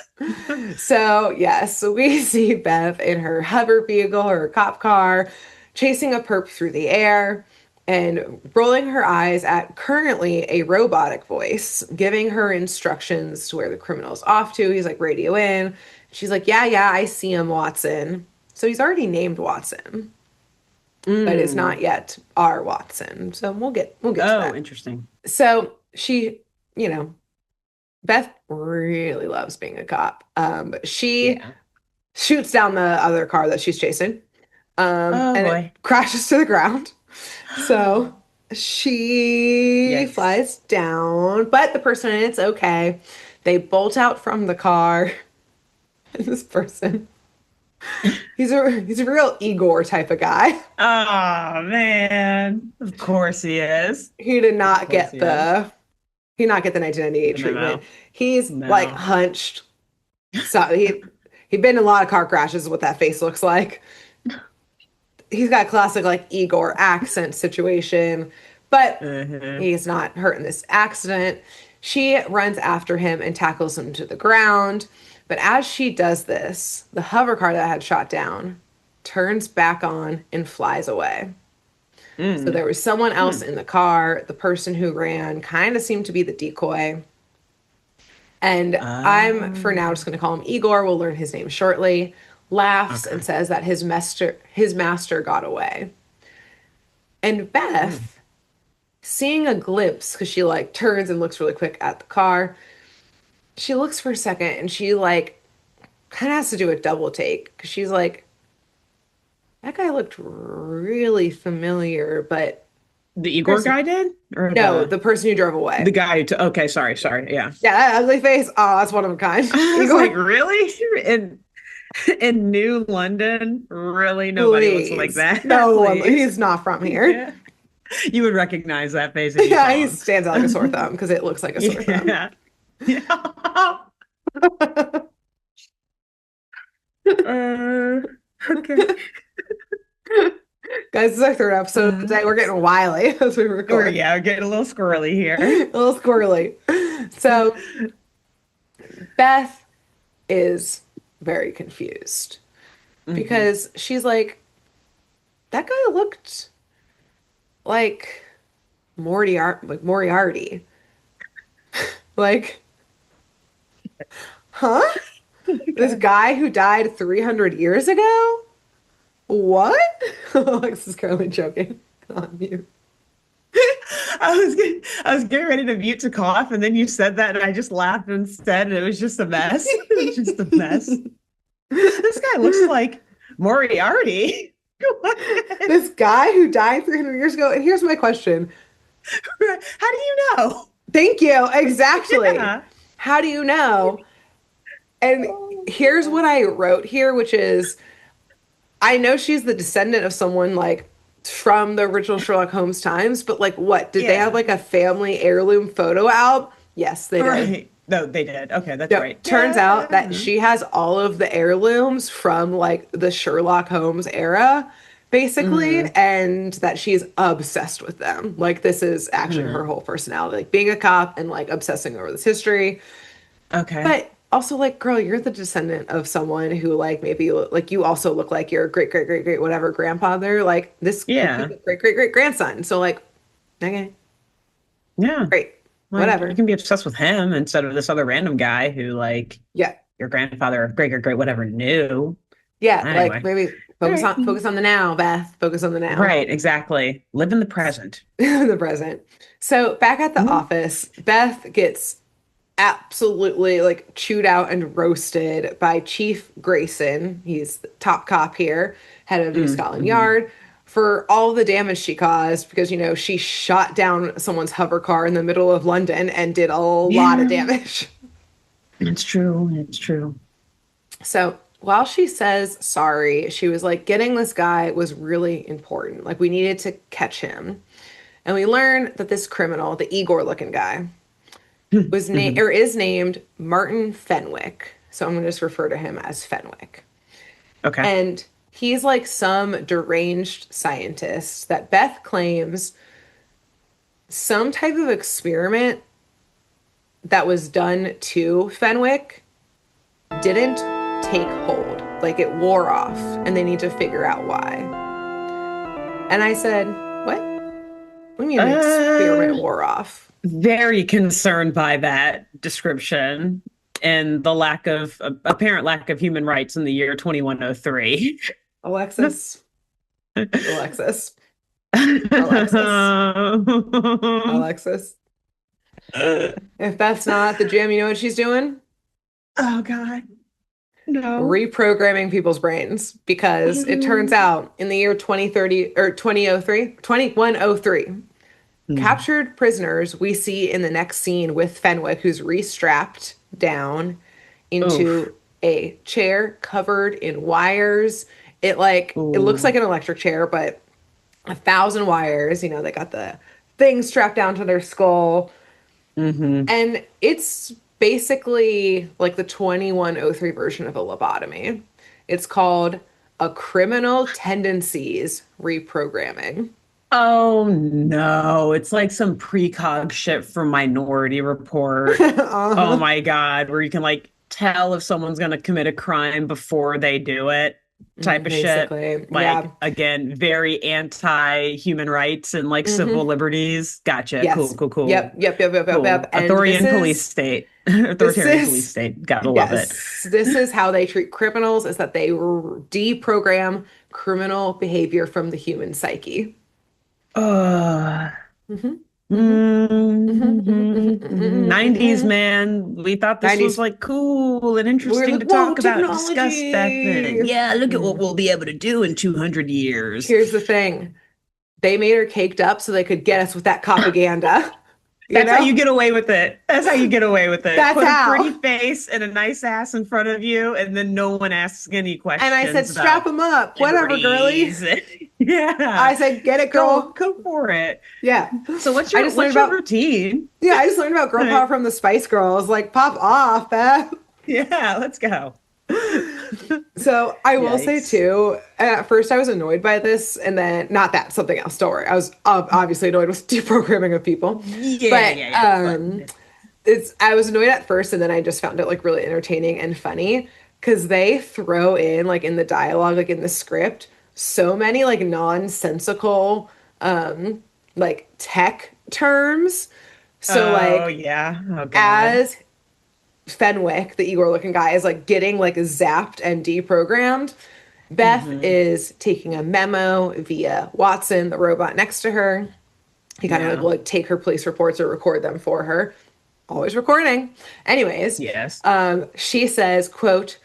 So, yes, so we see Bev in her hover vehicle, her cop car, chasing a perp through the air and rolling her eyes at currently a robotic voice, giving her instructions to where the criminal's off to. He's like, radio in. She's like, yeah, yeah, I see him, Watson. So he's already named Watson, but is not Mm. yet our Watson. So we'll get to Oh, that. interesting. So she, you know, Beth really loves being a cop. She Yeah. shoots down the other car that she's chasing, Oh and it boy. crashes to the ground. So she Yikes. flies down, but the person in it's okay. They bolt out from the car, and this person, he's a real Igor type of guy. Oh man. Of course he is. He did Of not course get he is. he did not get the 1998 The treatment. memo. He's like No. hunched. So he'd been in a lot of car crashes. Is what that face looks like. He's got classic like Igor accent situation, but Uh-huh. he's not hurt in this accident. She runs after him and tackles him to the ground. But as she does this, the hover car that had shot down turns back on and flies away. So Mm. there was someone else Hmm. in the car. The person who ran kind of seemed to be the decoy. And I'm for now Um, just going to call him Igor. We'll learn his name shortly. Laughs and okay. says that his master got away. And Mm. Beth, seeing a glimpse, because she like turns and looks really quick at the car, she looks for a second and she like kind of has to do a double take because she's like, that guy looked really familiar, but The Igor there's guy did? Or no, the person who drove the away. guy who okay, sorry, yeah. Yeah, that ugly face. Oh, that's one of a kind. I was like, Igor, really? In New London? Really? Nobody looks like please. that? No one, Please. he's not from here. Yeah. You would recognize that face if you Yeah, saw he him. stands out like a sore thumb because it looks like a sore thumb. Yeah. Yeah. Uh, okay. Guys, this is our third episode of the Uh, day. We're getting wily as we record. yeah, we're getting a little squirrely here. A little squirrely. So Beth is very confused Hmm. because she's like, that guy looked like Moriarty. Like, huh? This Okay. guy who died 300 years ago? What? Alexis is currently joking on mute. I was getting ready to mute to cough, and then you said that, and I just laughed instead, and it was just a mess. It was just a mess. This guy looks like Moriarty. What? This guy who died 300 years ago. And here's my question. How do you know? Thank you. Exactly. Yeah. How do you know? And Oh my here's God. what I wrote here, which is I know she's the descendant of someone like from the original Sherlock Holmes times, but like what? Did they have Yeah. like a family heirloom photo album? Yes, they did. Right. No, they did. Okay, that's Yep. right. Turns out that Yeah. she has all of the heirlooms from like the Sherlock Holmes era, basically, Mm. and that she's obsessed with them. Like this is actually her Mm. whole personality, like being a cop and like obsessing over this history. Okay. But also like, girl, you're the descendant of someone who like maybe like you also look like your great great great great whatever grandfather. Like this could be Yeah. the great great great grandson. So like, okay, Yeah. great, Like you whatever. can be obsessed with him instead of this other random guy who like Yeah. your grandfather or great great great whatever knew. Yeah, like Anyway. maybe All focus right. on focus on the now, Beth. Focus on the now. Right, exactly. Live in the present. The present. So back at the Mhm. office, Beth gets absolutely like chewed out and roasted by Chief Grayson. He's the top cop here, head of New Scotland Mm-hmm. Yard, for all the damage she caused because, she shot down someone's hover car in the middle of London and did a lot of Yeah, damage. it's true. It's true. So while she says sorry, she was like, getting this guy was really important. Like, we needed to catch him. And we learn that this criminal, the Igor looking guy, was named Mhm. or is named Martin Fenwick. So I'm going to just refer to him as Fenwick. Okay. And he's like some deranged scientist that Beth claims some type of experiment that was done to Fenwick didn't take hold. Like it wore off, and they need to figure out why. And I said, what? What do you mean an Uh, experiment wore off? Very concerned by that description and the apparent lack of human rights in the year 2103. Alexis, Alexis, Alexis, Alexis. If that's not the gym, you know what she's doing? Oh God, no. Reprogramming people's brains because it turns out in the year 2030 or 2003, 2103, Mm. captured prisoners we see in the next scene with Fenwick, who's restrapped down Oof. into a chair covered in wires. It looks like Ooh. an electric chair, but 1,000 wires. They got the thing strapped down to their skull. Hmm. And it's basically like the 2103 version of a lobotomy. It's called a criminal tendencies reprogramming. Oh no, it's like some precog shit from Minority Report. Oh Uh-huh. my God, where you can like tell if someone's gonna commit a crime before they do it, type of shit. Basically, Like yeah. again, very anti-human rights and like civil Hmm. liberties. Gotcha. Cool, Yes. cool, Yep, cool. yep, yep, yep, yep, Cool. yep. And Authoritarian police state. this Authoritarian police is state. Gotta love it. this is how they treat criminals, is that they deprogram criminal behavior from the human psyche. Uh, Hmm. Hmm. Hmm. Hmm. 90s, Hmm. man. We thought this was 90s. like cool and We're interesting like, to whoa, talk about and discuss back technology. then. Yeah, look at what Mm. we'll be able to do in 200 years. Here's the thing. They made her caked up so they could get us with that propaganda. You That's how you know? get away with it. That's how you get away with it. That's Put a pretty how. face and a nice ass in front of you, and then no one asks any And I said, questions strap about them up. Whatever, girly. liberties. Yeah. I said, get it, Go girl. go for it. Yeah. So what's I your just learned what's your about, routine? yeah, I just learned about girl power Like, from the Spice Girls. Like, pop off, Beth. yeah, let's go. So I will say Yikes. too, at first I was annoyed by this, and then not that, something else. Don't worry. I was obviously annoyed with deprogramming of people, Yeah, but yeah, yeah. But I was annoyed at first, and then I just found it like really entertaining and funny because they throw in like in the dialogue, like in the script, so many like nonsensical like tech terms. So oh like yeah. Oh God. as Fenwick, the Igor looking guy, is like getting like zapped and deprogrammed, Beth Hmm. is taking a memo via Watson, the robot next to her. He kind of like Yeah. will like take her police reports or record them for her. Always recording. Anyways, Yes. she says, quote,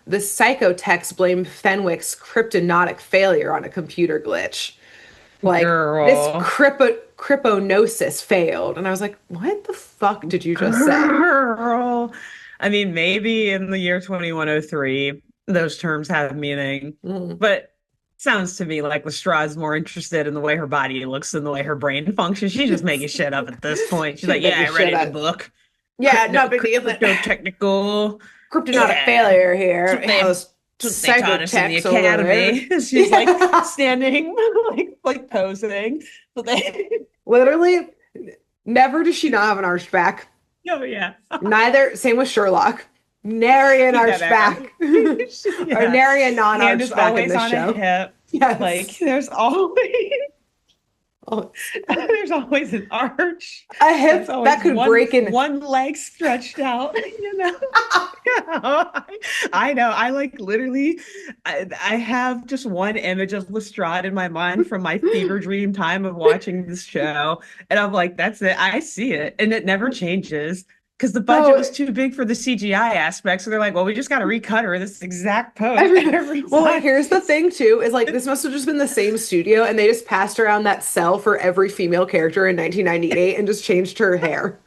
the psychotext blamed Fenwick's kryptonotic failure on a computer glitch. Like, this Girl. cryptonosis failed. And I was like, what the fuck did you just say? Girl. I mean, maybe in the year 2103, those terms have meaning, Mm. but sounds to me like Lestrade's more interested in the way her body looks than the way her brain functions. She's just making shit up at this point. She's She's like, yeah, making I read shit it in a up. book. Yeah, no big deal. Crypto technical. Kryptonotic Yeah. failure That's here. what Yeah, they those that's what they taught us in the psychotechs over there. academy. She's like Yeah. standing, like posing. So they, Literally, never does she not have an arched back. oh yeah, Neither, same with Sherlock. Nary an keep that arched back up. back. Or Yeah, nary a hand is non-arched back in always this on a show. hip. Yes. Like there's always Oh, there's always an arch. a There's hip always that could break in. one leg stretched out. You know. I know. I like literally, I have just one image of Lestrade in my mind from my fever dream time of watching this show. And I'm like, that's it. I see it. And it never changes. because the budget Oh, was too big for the CGI aspect. So they're like, well, we just got to recut her this exact pose every every well, time. here's the thing too, is like this must have just been the same studio and they just passed around that cell for every female character in 1998 and just changed her hair.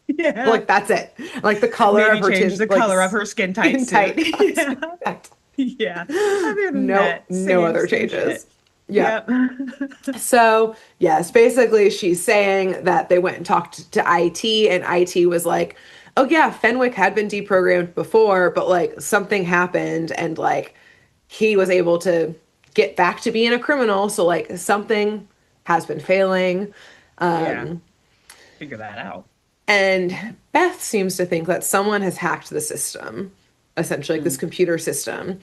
Yeah. Like that's it. Like the color of Maybe her change tin, the like color of her skin tight skin tight suit. Yeah. costume. Yeah. Other than No, that, no other same changes. shit. Yeah. Yep. So, yes, basically she's saying that they went and talked to IT and IT was like, "Oh yeah, Fenwick had been deprogrammed before, but like something happened and like he was able to get back to being a criminal, so like something has been failing." Yeah. Um, Figure that out. and Beth seems to think that someone has hacked the system, essentially like this Mm. computer system.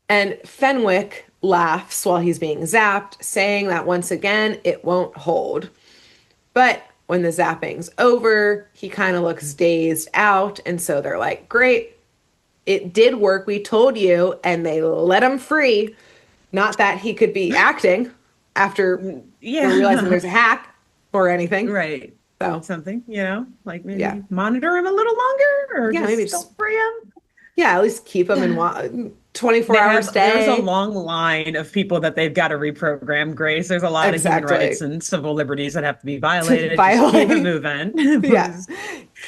And Fenwick laughs while he's being zapped, saying that once again, it won't hold. But when the zapping's over, he kind of looks dazed out. And so they're like, great, it did work. We told you. And they let him free. Not that he could be acting after realizing Yeah. there's a hack or anything. Right. So, Something, like yeah. maybe monitor him a little longer or Yeah, maybe just just, don't free him. yeah, at least keep him in 24 hours a There's a day. long line of people that they've got to reprogram, Grace. There's a lot of human rights Exactly. and civil liberties that have to be To violated. Just keep it violate. moving. Yeah.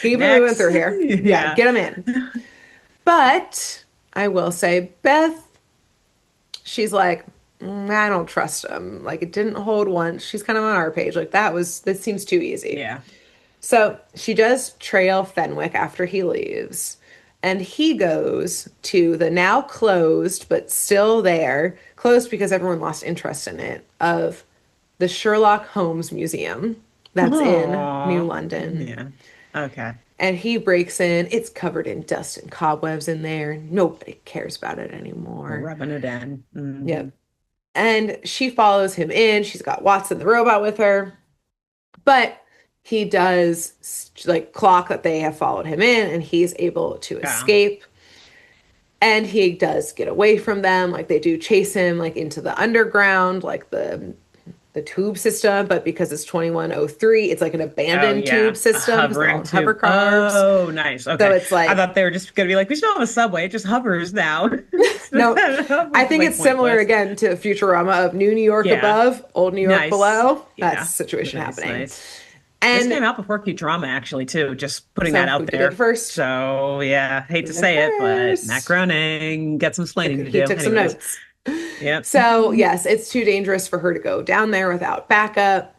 Keep it moving Next. through here. Yeah, Yeah. get them in. But I will say, Beth, she's like, I don't trust him. Like, it didn't hold once. She's kind of on our page. Like, that seems too easy. Yeah. So she does trail Fenwick after he leaves. And he goes to the now closed, but still there, closed because everyone lost interest in it, of the Sherlock Holmes Museum that's in New Aw. London. Yeah. Okay. And he breaks in. It's covered in dust and cobwebs in there. Nobody cares about it anymore. Rubbing it in. Yep. And she follows him in. She's got Watson the robot with her. But he does like clock that they have followed him in and he's able to Yeah. escape. And he does get away from them. Like they do chase him like into the underground, like the tube system, but because it's 2103, it's like an Oh abandoned tube yeah, a system because they're all hovering in hover tube. cars. Oh, nice. So Okay, it's I like thought they were just gonna be like, we still have a subway. It just hovers now. no, I think Like it's similar pointless. again to Futurama of New York Yeah, above, old New York nice. below. That's Yeah, the situation nice, happening. nice. This And came out before Futurama, actually, too. Just putting so that who out did it there. first? So yeah, hate Who to did it say it, but Matt first? Groening got some explaining to He do. took some Anyways, notes. yep. So, yes, it's too dangerous for her to go down there without backup.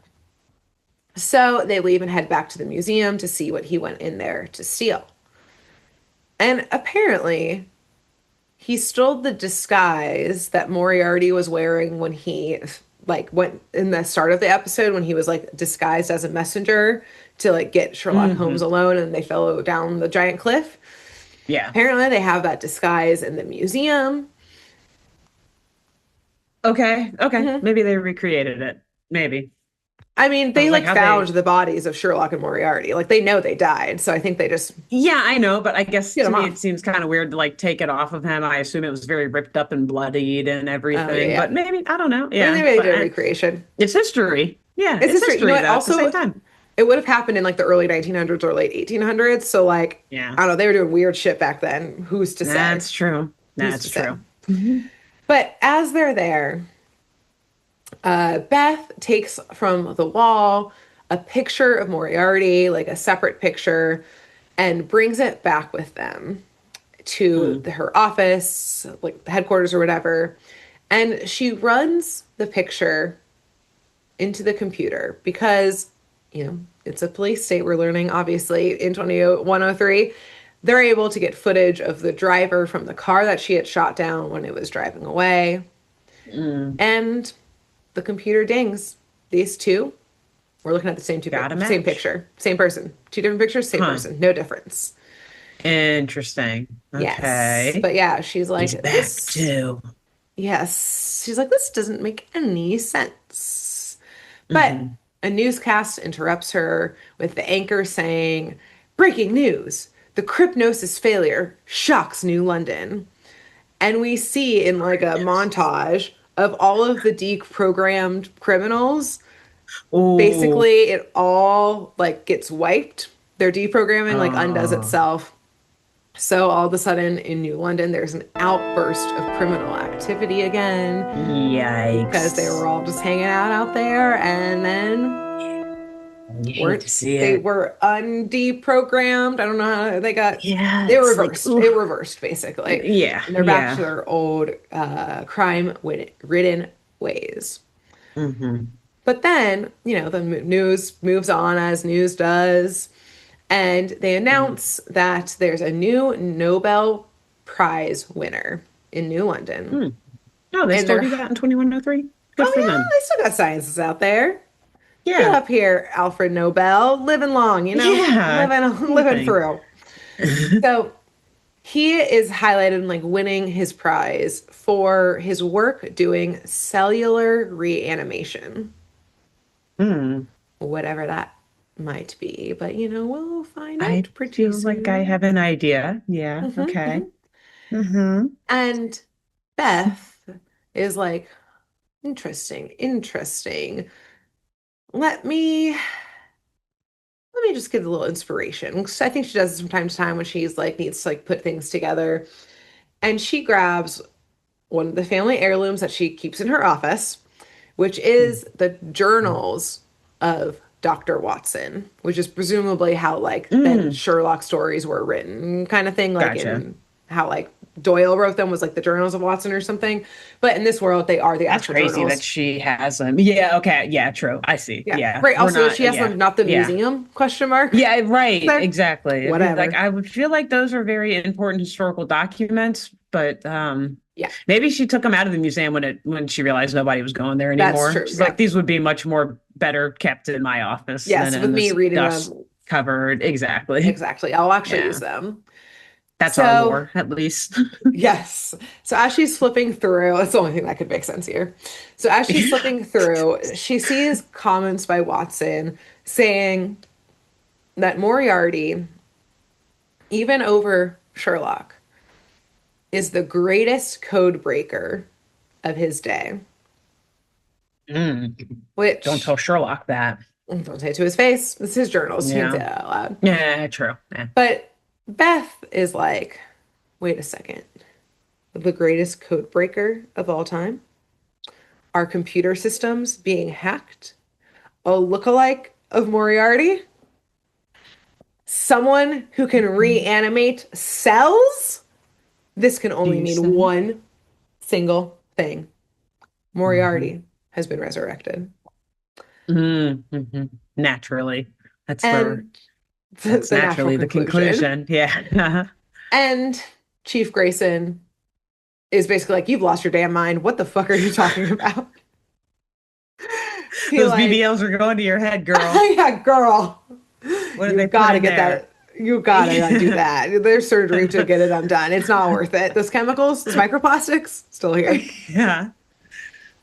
So they leave and head back to the museum to see what he went in there to steal. And apparently, he stole the disguise that Moriarty was wearing when he like went in the start of the episode when he was like disguised as a messenger to like get Sherlock Holmes Hmm. alone and they fell down the giant cliff. Yeah. Apparently, they have that disguise in the museum. Okay. Okay. Mhm. Maybe they recreated it. Maybe. I mean, I they was like, like how found they the bodies of Sherlock and Moriarty. Like they know they died, so I think they just Yeah, I know, but I guess get to them me it off. seems kind of weird to like take it off of him. I assume it was very ripped up and bloodied and Oh yeah, everything, yeah. but maybe I don't know. I mean, Yeah, they really but did a recreation. it's history. Yeah, It's it's history. You know history what? though at the same Also, time. it would have happened in like the early 1900s or late 1800s. So like, Yeah, I don't know. They were doing weird shit back then. Who's to say? that's true. Who's to That's say? true. Mhm. But as they're there, Beth takes from the wall a picture of Moriarty, like a separate picture, and brings it back with them to Mm. her office, like the headquarters or whatever. And she runs the picture into the computer because, it's a police state. We're learning, obviously, in 20103. They're able to get footage of the driver from the car that she had shot down when it was driving away. Mm. And the computer dings. These two, we're looking at the Got a same match. picture, same person. Two different pictures, same Huh. person, no difference. Interesting. Yes. Okay. But yeah, she's He's like, back this, too. yes. She's like, this doesn't make any sense. But Hmm. a newscast interrupts her with the anchor saying, breaking news. The Crypnosis failure shocks New London. And we see in like a Yes. montage of all of the deprogrammed criminals, Oh, basically it all like gets wiped. Their deprogramming like undoes Oh, itself. So all of a sudden in New London, there's an outburst of criminal activity again because they were yikes. all just hanging out there, and then You hate weren't to see they it. were undeprogrammed. I don't know how they got. Yeah, They were it's like, reversed. ooh. It reversed basically, Yeah, and they're back to yeah. their old crime-ridden ways. Hmm. But then, the news moves on as news does, and they announce that there's a new Nobel Prize winner in New London. Hmm. Oh, they And still they're, do that in 2103. Good oh for yeah, them. they still got scientists out there. Get Yeah. up here, Alfred Nobel, living long, Yeah. Poor living thing. through. So he is highlighted in like winning his prize for his work doing cellular reanimation, Hmm. whatever that might be. But we'll find I out pretty feel like I have soon. an idea. Yeah. Hmm, Okay. hmm. Hmm. And Beth is like, interesting, interesting. Let me let me just get a little inspiration. 'Cause I think she does this from time to time when she's like needs to like put things together. And she grabs one of the family heirlooms that she keeps in her office, which is the journals of Dr. Watson, which is presumably how like then Mm. Sherlock stories were written, kind of thing, like Gotcha. in how like Doyle wrote them was like the journals of Watson or something. But in this world, they are the That's actual crazy that journals. she has them. Yeah, okay. Yeah, true. I see. Yeah. Yeah. Right. We're Also, not, she has yeah. them, not the Yeah. museum question mark Yeah, right. there. Exactly. I feel like Whatever. I would feel like those are very important historical documents, but Yeah, maybe she took them out of the museum when she realized nobody was going there that's anymore. true. She's Yeah. like, these would be much more better kept in my office than Yes, with in me this reading dust them. covered. Exactly. Exactly. I'll actually use Yeah. them. That's our So, lore, at least. yes. So as she's flipping through, that's the only thing that could make sense here. So as she's flipping through, she sees comments by Watson saying that Moriarty, even over Sherlock, is the greatest code breaker of his day, Mm. Don't which tell Sherlock that. don't say it to his face. It's his journals. He can say Yeah. that out loud. Yeah, true. Yeah. But Beth is like, wait a second. The greatest code breaker of all time? Are computer systems being hacked? A lookalike of Moriarty? Someone who can reanimate cells? This can Do only you mean say? one single thing. Hmm. Moriarty has been resurrected. Mm-hmm. Naturally. That's the And that's the natural naturally the conclusion. conclusion. Yeah. And Chief Grayson is basically like, you've lost your damn mind. What the fuck are you talking about? He Those like, BBLs are going to your head, girl. yeah, girl, What did you they put gotta in get there? that. You gotta do that. There's surgery to get it undone. It's not worth it. Those chemicals, those microplastics, still here. Yeah.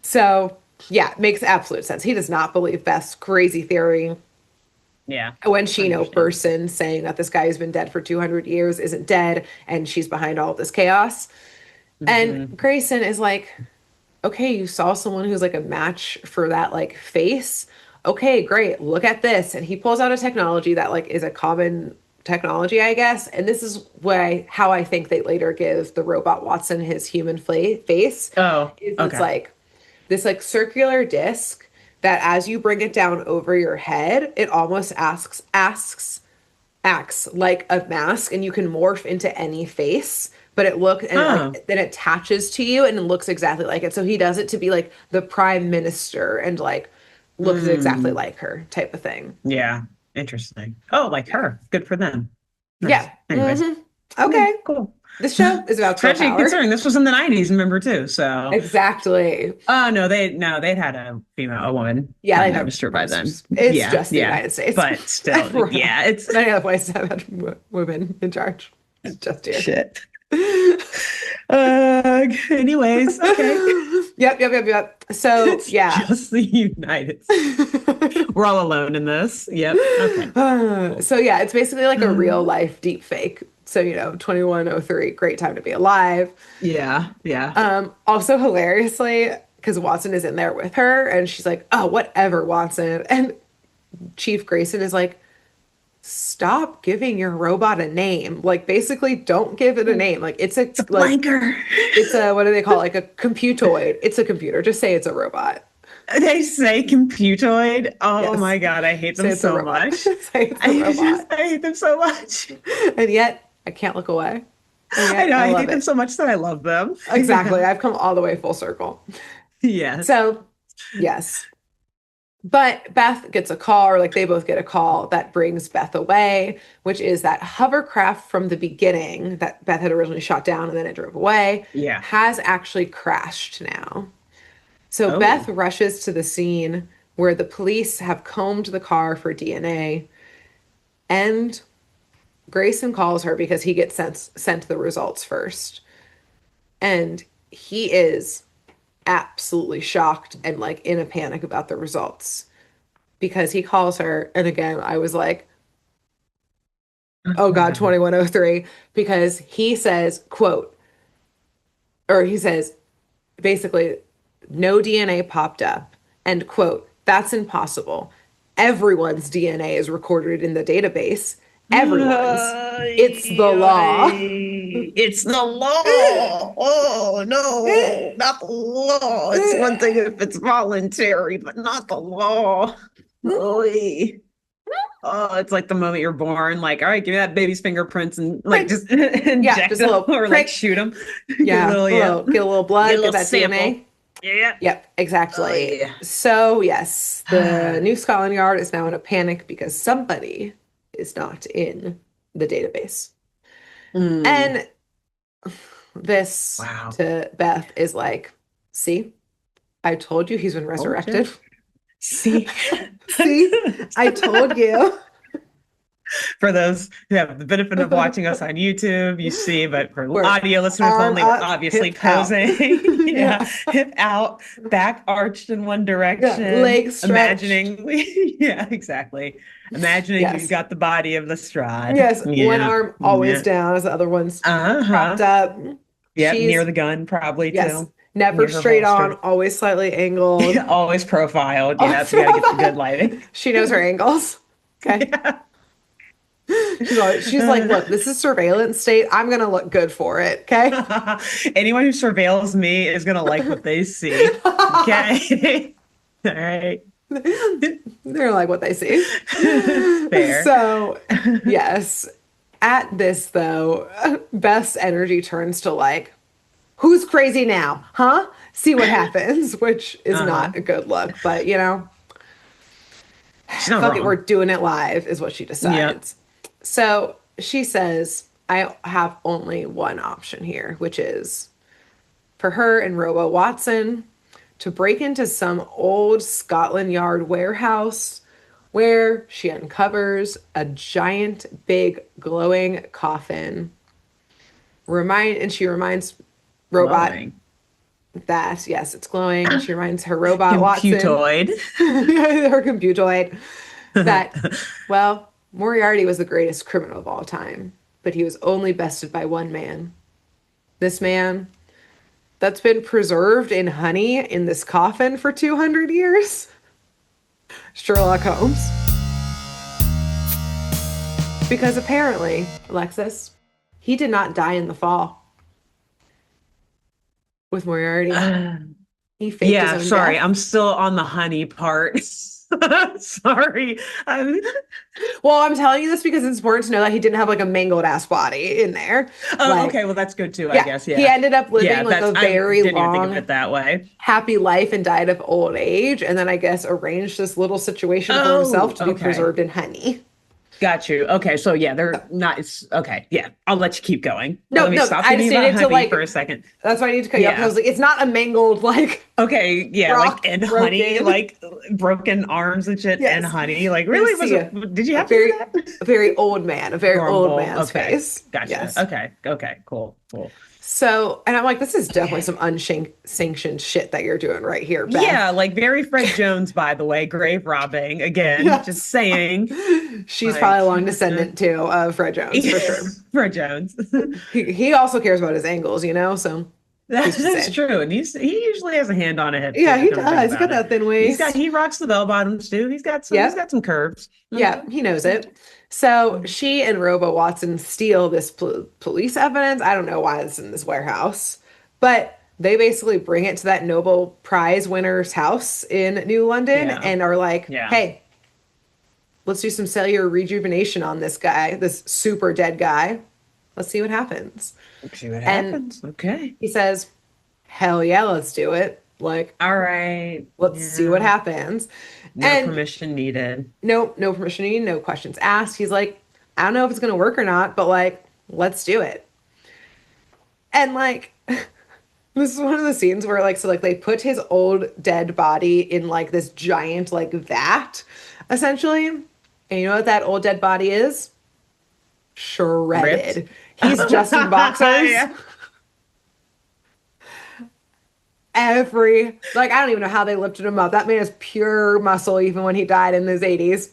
So, yeah, makes absolute sense. He does not believe Beth's crazy theory Yeah. when she bursts Understandable. in saying that this guy who's been dead for 200 years isn't dead and she's behind all of this chaos. And Hmm. Grayson is like, okay, you saw someone who's like a match for that like face. Okay, great. Look at this. And he pulls out a technology that like is a common technology, I guess. And this is how I think they later give the robot Watson his human face Oh, is it's okay. like this like circular disc that as you bring it down over your head, it almost acts like a mask and you can morph into any face, but Oh. then it attaches to you and it looks exactly like it. So he does it to be like the prime minister and like looks exactly Mm. like her type of thing. Yeah. Interesting. Oh, like Yeah. her. Good for them. Nice. Yeah. Anyways. Yeah, Okay. cool. This show is about girl Especially power. considering this was in the 90s, remember too. So Exactly. they'd had a woman Yeah, prime they have minister by then. it's Yeah, just the yeah. United States. But still, yeah, it's Many other places have had women in charge. It's just here. shit. Anyways, okay. Yep. So It's yeah. just the United States. We're all alone in this. Yep. Okay. Cool. So yeah, it's basically like a real life deep fake. So 2103, great time to be alive. Yeah, yeah. Also hilariously, because Watson is in there with her and she's like, oh, whatever, Watson. And Chief Grayson is like, stop giving your robot a name. Like basically don't give it a name. Like It's a blanker. it's a what do they call it? Like a computoid. It's a computer. Just say it's a robot. They say computoid. Oh Yes. my God, I hate Say them it's a so robot. much. Say it's a robot. I hate them so much. And yet I can't look away. And I yet know, I I love hate them it. so much that I love them. Exactly. I've come all the way full circle. Yes. So, yes. But Beth gets a call, or like they both get a call that brings Beth away, which is that hovercraft from the beginning that Beth had originally shot down and then it drove away Yeah. has actually crashed now. So Beth Oh. rushes to the scene where the police have combed the car for DNA, and Grayson calls her because he gets sent the results first. And he is absolutely shocked and like in a panic about the results because he calls her. And again, I was like, oh God, 2103, because he says, quote, or he says, basically, no DNA popped up. And quote, that's impossible. Everyone's DNA is recorded in the database. Everyone's. It's the law. It's the law. Oh no, not the law. It's one thing if it's voluntary, but not the law. Oy. Oh, it's like the moment you're born, like, all right, give me that baby's fingerprints and like Prick. just Yeah, inject just a them little or like prick. shoot them. Yeah, Yeah, get a little blood, get a get little that sample. DNA. Yeah. Yep, Oh exactly. yeah. So, yes, the New Scotland Yard is now in a panic because somebody is not in the database. Mm. And this Wow. to Beth is like, see, I told you he's been Told you. resurrected. See, See, I told you. for those who have the benefit of watching us on YouTube, you see, but for We're audio listeners arm only, we're up, obviously hip out. posing. Yeah, Yeah, hip out, back arched in one yeah, direction, legs stretched. imagining yeah, exactly. Imagining we've Yes, got the body of Lestrade. yes, one Yeah. arm always Yeah. down as the other one's propped Uh-huh. up. Yep, near She's, the gun, probably yes, too. never Near her straight on, holster. always slightly angled. Always profiled. Oh, Yep, you got to get the good lighting. she knows her angles. Okay. Yeah. She's like, look, this is surveillance state. I'm gonna look good for it. Okay. Anyone who surveils me is going to like what they see. Okay. All right. They're like what they see. Fair. So, yes. At this, though, Beth's energy turns to like, who's crazy now? Huh? See what happens, which is Uh-huh. not a good look, but She's not fuck it, we're wrong. doing it live, is what she Yep. decides. So she says, I have only one option here, which is for her and Robo Watson to break into some old Scotland Yard warehouse where she uncovers a giant, big, glowing coffin. And she reminds Robot Glowing. that, yes, it's glowing. She reminds her robot Watson, Computoid. her computoid, that, well, Moriarty was the greatest criminal of all time, but he was only bested by one man. This man that's been preserved in honey in this coffin for 200 years. Sherlock Holmes. Because apparently, Alexis, he did not die in the fall with Moriarty. He faked his Yeah, own sorry. death. I'm still on the honey part. Sorry. Well, I'm telling you this because it's important to know that he didn't have like a mangled ass body in there. Oh, Like, okay. Well, that's good too, I yeah, guess. he Yeah. ended up Yeah, living like a I very didn't even think of long, it that way. happy life and died of old age. And then I guess arranged this little situation for himself Oh, to be okay. preserved in honey. Got you. Okay, so yeah, they're not. It's okay. Yeah, I'll let you keep going. No, Let me no, stop I thinking just about needed to honey for like, a second. that's why I need to cut you off. 'Cause I Yeah. was like, it's not a mangled, like, Okay. Yeah, like rock and honey, broken. like broken arms and shit, and Yes. honey. Like You really? Was see it? Did you a have to do very, that? a very old man, a very old Normal. man's Okay. face. Gotcha. Yes. Okay. Okay. Cool. Cool. So, and I'm like, this is definitely some unsanctioned shit that you're doing right here, Beth. Yeah, like very Fred Jones, by the way, grave robbing again. Just Yes. saying, She's probably a like long descendant too of Fred Jones for sure. Fred Jones. He also cares about his angles, So Who's to That's say? true. And he usually has a hand on a hip Yeah, too, he come to think does. He's got about it. that thin waist. He rocks the bell bottoms too. He's Yep. got some curves. Yeah, he knows it. So she and Robo Watson steal this police evidence. I don't know why it's in this warehouse, but they basically bring it to that Nobel Prize winner's house in New London Yeah. and are like, Yeah. hey, let's do some cellular rejuvenation on this guy, this super dead guy. Let's see what happens. See what And happens. Okay. he says, hell yeah, let's do it. Like, All right. let's see what Yeah. happens. No And permission needed. no permission needed, no questions asked. He's like, I don't know if it's gonna work or not, but like, let's do it. And like, this is one of the scenes where like, so like they put his old dead body in like this giant like vat, essentially. And you know what that old dead body is? Ripped. Shredded. He's just in boxers. Yeah. Every like, I don't even know how they lifted him up. That man is pure muscle, even when he died in his 80s,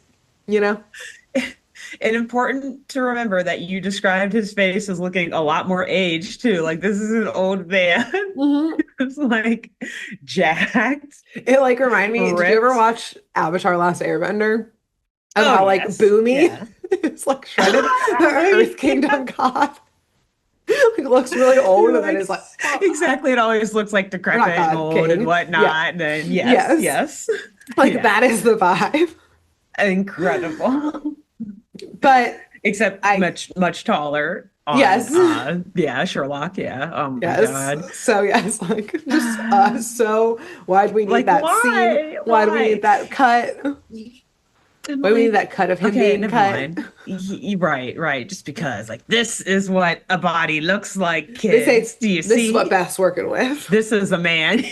you know? And important to remember that you described his face as looking a lot more aged too. Like this is an old man. Hmm. It's like jacked, It like reminded me, did you ever ripped. watch Avatar Last Airbender? Of Oh how like yes. boomy Yeah. it's like shredded, the Earth Kingdom god. Like looks really old You're and then like, is like, exactly. It always looks like or not decrepit and god, old and king. Yeah. whatnot. And then yes, Yes. yes. Like Yeah. that is the vibe. Incredible. But Except I much taller on yes. yeah, Sherlock. Yeah. Oh my God. Yes. So yes, like just so why do we need Like that scene? why? Why do we need Why? that cut? And Why do we need like, that cut of him okay, being never cut? mind. Right, right. Just because, like, this is what a body looks like, They say kids. Do you this is what see? Beth's working with. This is a man.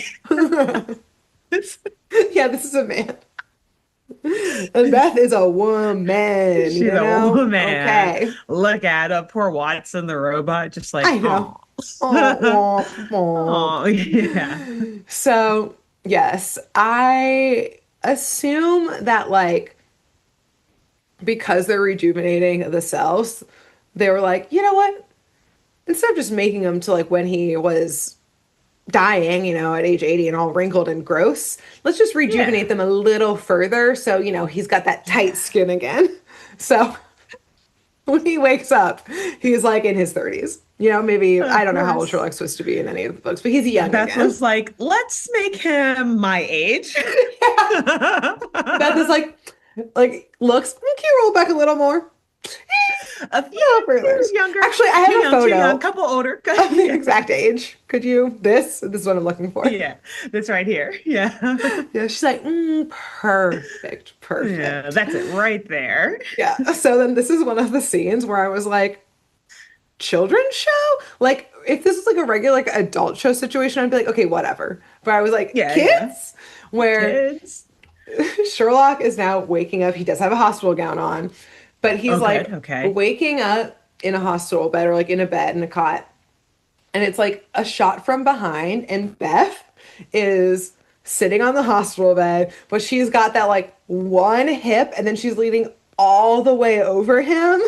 Yeah, this is a man. And Beth is a woman, She's you a know? woman. Okay. Look at her, poor Watson, the robot, just like, I know. oh, Oh, oh, yeah. so, yes, I assume that, like, because they're rejuvenating the cells, they were like, you know what? Instead of just making him to like when he was dying, you know, at age 80 and all wrinkled and gross, let's just rejuvenate Yeah, them a little further. So, you know, he's got that tight yeah. skin again. So when he wakes up, he's like in his 30s. You know, maybe I Of don't know how old course. Sherlock's supposed to be in any of the books, but he's young Beth again. was like, let's make him my age. Beth is like looks, can you roll back a little more? A A little few further. years younger, Actually, I too have a young, too young, photo couple older. of the exact age. Could you? This is what I'm looking for. Yeah, that's right here. Yeah. Yeah, she's like, perfect, Yeah, perfect. that's it right there. Yeah. So then this is one of the scenes where I was like, children's show? Like, if this was like a regular like adult show situation, I'd be like, okay, whatever. But I was like, Yeah, yeah. kids? Where Kids. Sherlock is now waking up. He does have a hospital gown on, but he's Oh, good. like Okay. waking up in a hospital bed or like in a bed in a cot. And it's like a shot from behind, and Beth is sitting on the hospital bed, but she's got that like one hip, and then she's leaning all the way over him.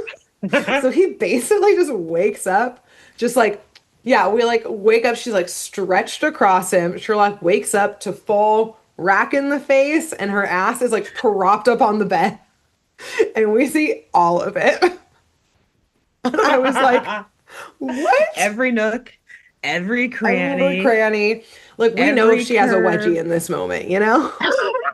So he basically just wakes up, just like, yeah, we like wake up. She's like stretched across him. Sherlock wakes up to full rack in the face, and her ass is like propped up on the bed, and we see all of it. And I was like, what? Every nook, every Every cranny, cranny. Like we know every she has a wedgie curve. in this moment, you know?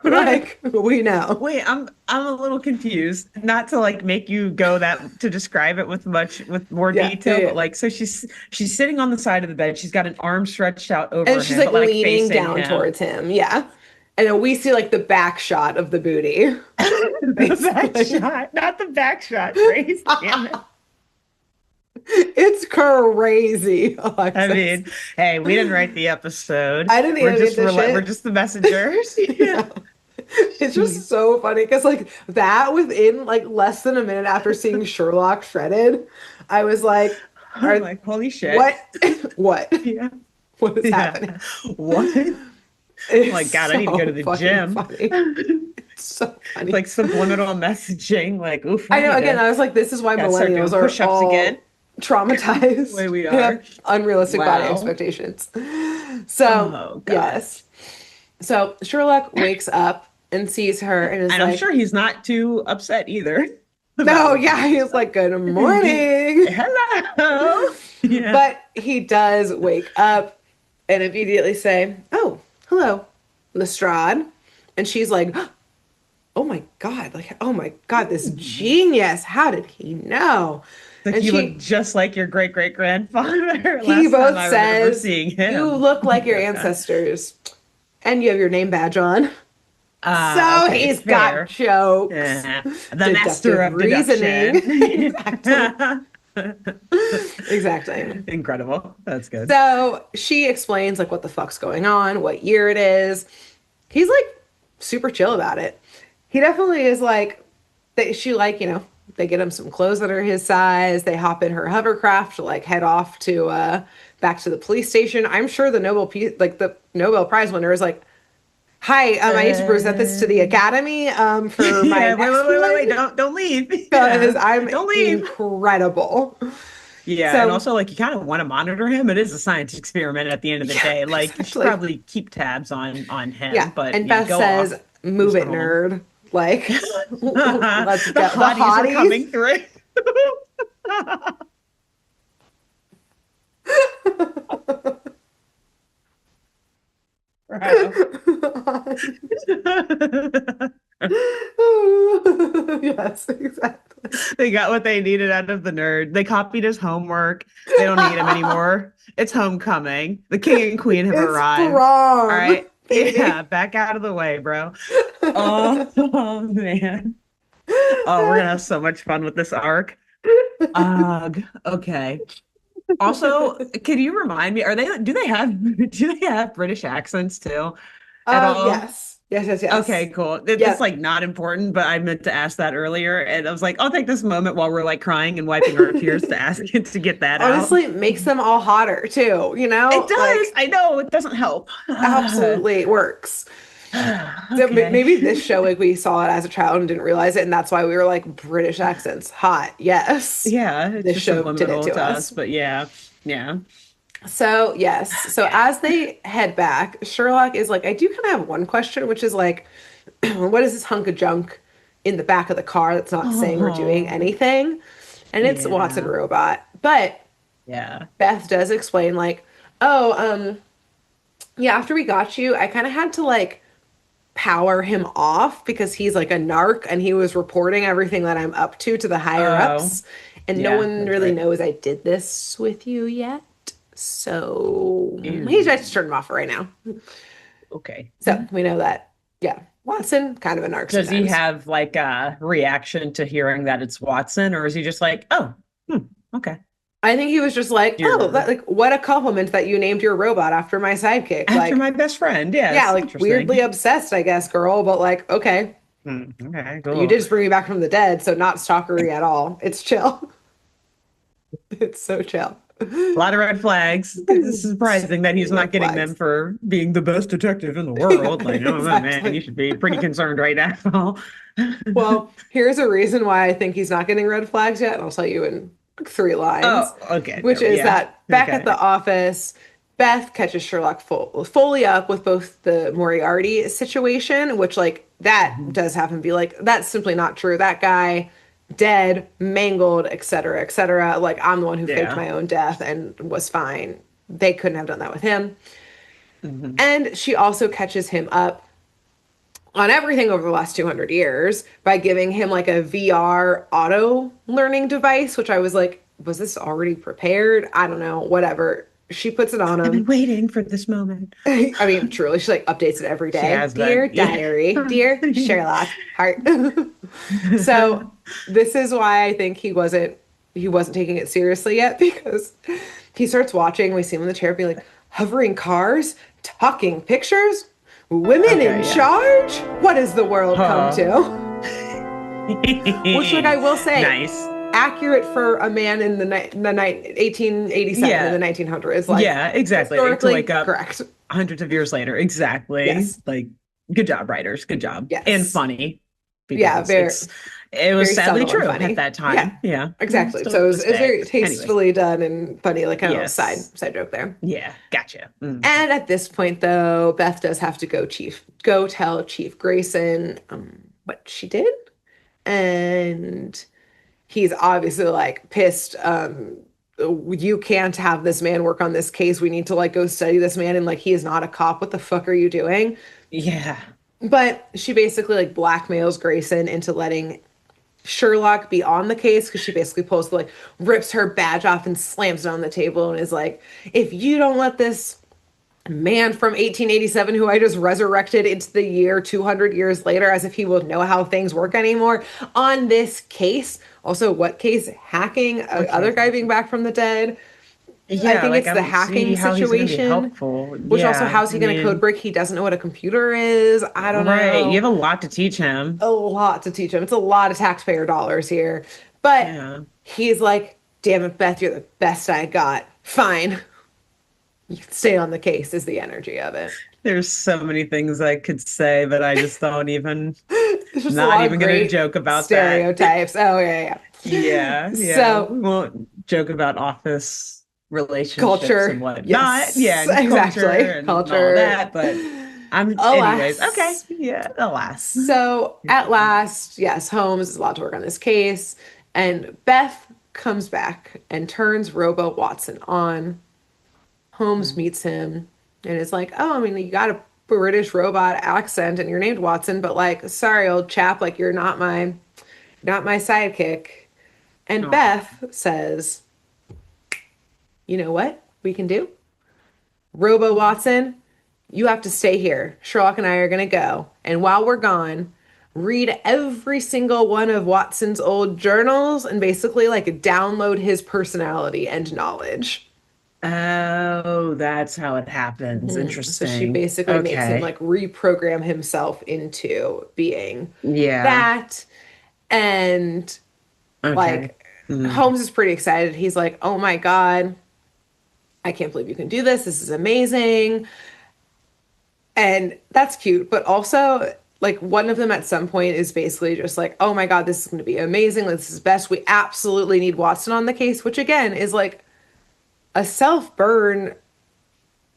Like we know. Wait, I'm a little confused. Not to like make you go that to describe it with more Yeah, yeah, detail, yeah. but like so she's sitting on the side of the bed. She's got an arm stretched out And over she's him, like but like leaning facing down him. towards him. Yeah. And then we see like the back shot of the booty, The back basically. shot, not the back shot, Grace. Damn it. It's crazy, I Alexis. mean, hey, we didn't write the episode. I didn't even get this We're shit. just the messengers. Yeah. No. It's just Jeez. so funny because like that within like less than a minute after seeing Sherlock shredded, I was like, I'm are like, holy shit. what? What? Yeah. What is Yeah. happening? What? Oh my It's God, I need to go to so the fucking gym. funny. It's so It's funny. like subliminal messaging, like, oof, I know, again, I was like, this is why gotta start doing millennials are push-ups all again. traumatized The way we and are. have unrealistic body Wow. expectations. So, Oh God. yes. So Sherlock wakes up and sees her and is And I'm like, sure he's not too upset either about no, what he yeah, wakes he's up. like, good morning. Hello. Yeah. But he does wake up and immediately say, oh, hello, Lestrade. And she's like, oh my God, like, oh my God, this Ooh. genius. How did he know? Like And you look she, just like your great great grandfather. he Last time both I remember says, seeing you him. look like your Yeah. ancestors and you have your name badge on. Ah, So okay, he's got fair. jokes, Yeah. The master deductive of reasoning. deduction. Exactly. Exactly. Incredible. That's good. So she explains like what the fuck's going on, what year it is. He's like super chill about it. He definitely is like that she like, they get him some clothes that are his size. They hop in her hovercraft to like head off to back to the police station. I'm sure the Nobel Prize winner is like, "Hi, I need to present this to the Uh, Academy for my yeah, next one don't leave. because Yeah, I'm don't leave. incredible." Yeah, and So, also like you kind of want to monitor him. It is a science experiment at the end of the yeah, day. Like you should exactly. probably keep tabs on Yeah. him, but And yeah, Beth go says, off, move it, Mr. Holmes. nerd. Like, let's The go. The hotties are hotties. coming through. Wow. Yes, exactly. They got what they needed out of the nerd. They copied his homework. They don't need him anymore. It's homecoming. The king and queen have It's arrived. All prom, right. Yeah, baby. back out of the way, bro. Oh, man. Oh, we're gonna have so much fun with this arc. Okay. Also, can you remind me, do they have do they have British accents too at all? Yes. Yes, yes, yes. Okay, cool. It's Yep. like not important, but I meant to ask that earlier, and I was like, I'll take this moment while we're like crying and wiping our tears to ask to get that out. Honestly, it makes them all hotter too, It does. Like I know it doesn't help. absolutely works. So Okay. maybe this show, like we saw it as a child and didn't realize it, and that's why we were like British accents, hot, yes. Yeah, it's This just show did it subliminal to to us, us. but yeah, yeah. So yes, so Okay. as they head back, Sherlock is like, I do kind of have one question, which is like, what is this hunk of junk in the back of the car that's not saying or doing Oh, anything? And it's Watson yeah, Robot, but yeah. Beth does explain like, oh, yeah, after we got you, I kind of had to like power him off because he's like a narc and he was reporting everything that I'm up to the higher Oh, ups. And no yeah, one that's really right. knows I did this with you yet. So he's Ew. just to turn him off for right now. Okay. So we know that, yeah, Watson, kind of a narc Does he sometimes. have like a reaction to hearing that it's Watson, or is he just like, oh, hmm, okay, I think he was just like, oh, you're like what a compliment that you named your robot after my sidekick. after Like, my best friend? yeah, Yes, like weirdly interesting. obsessed, I guess, girl, but like, okay, Hmm, okay, you did cool. just bring me back from the dead, so not stalkery at all. It's chill. It's so chill. A lot of red flags. It's So surprising that he's many not red getting them flags. for being the best detective in the Yeah, world. Like, oh man, exactly. you should be pretty concerned right now. Well, here's a reason why I think he's not getting red flags yet, and I'll tell you in like three Oh, lines, okay, which is yeah, that back at the okay. office, Beth catches Sherlock fully up with both the Moriarty situation, which like that Mhm. does have him be like, that's simply not true. That guy dead, mangled, etc., etc. Like I'm the one who faked Yeah. my own death and was fine. They couldn't have done that with him. Mhm. And she also catches him up on everything over the last 200 years by giving him like a VR auto learning device, which I was like, was this already prepared? I don't know, whatever. She puts it on I've been him. waiting for this moment. I mean, truly, she like updates it every She day. has Dear been. Yeah. diary, dear Sherlock, heart. So this is why I think he wasn't taking it seriously yet because he starts watching. We see him in the chair be like, hovering cars, talking pictures, women in Okay, yeah. charge. What has the world come Oh. to? Which, like I will say, Nice. accurate for a man in the 1887 in the Yeah. 1900s. Like Yeah, exactly. To wake historically up correct. hundreds of years later. Exactly. Yes. Like, good job, writers. Good job. And Yes. funny Yeah. because Very. It was Very sadly subtle and true at funny. that Yeah, time. Yeah. exactly. Still So to this it was day. very Anyways, tastefully done and funny, like kind of a little yes. side joke there. Yeah. Gotcha. And at this point, though, Beth does have to go tell Chief Grayson what she did, and he's obviously like pissed. You can't have this man work on this case. We need to like go study this man, and like he is not a cop. What the fuck are you doing? Yeah. But she basically like blackmails Grayson into letting Sherlock be on the case because she basically pulls like rips her badge off and slams it on the table and is like, if you don't let this man from 1887 who I just resurrected into the year 200 years later as if he will know how things work anymore on this case. Also, what case? Hacking, other Okay. guy being back from the dead. I Yeah, think like it's I the don't see hacking how he's going to be situation, helpful. which also, Yeah, how's I he going to code mean, break? He doesn't know what a computer is. I don't right. You know. have a lot to teach him. A lot to teach him. It's a lot of taxpayer dollars here. But Yeah. he's like, damn it, Beth, you're the best I got. Fine. You can stay on the case, is the energy of it. There's so many things I could say, but I just don't even, There's just a not lot of even going to great joke about that. stereotypes. Oh, yeah, yeah. Yeah, yeah. So, We won't joke about office relationships and culture. whatnot. Yeah, Yes, and culture exactly. and all Culture. that. But anyways, okay. Alas. Yeah, alas. So, at last, yes, Holmes is allowed to work on this case. And Beth comes back and turns Robo Watson on. Holmes meets him and is like, "Oh, I mean, you got a British robot accent and you're named Watson, but like, sorry, old chap, like you're not my sidekick." And Oh, Beth says, "You know what we can do? Robo Watson, you have to stay here. Sherlock and I are going to go. And while we're gone, read every single one of Watson's old journals and basically like download his personality and knowledge." oh, that's how it happens. So she Interesting. basically makes him Okay. like reprogram himself into being Yeah. that. And Okay. like Mm. Holmes is pretty excited. He's like, "Oh my God, I can't believe you can do this. This is amazing." And that's cute. But also, like, one of them at some point is basically just like, "Oh my God, this is going to be amazing. This is best. We absolutely need Watson on the case," which again is like a self burn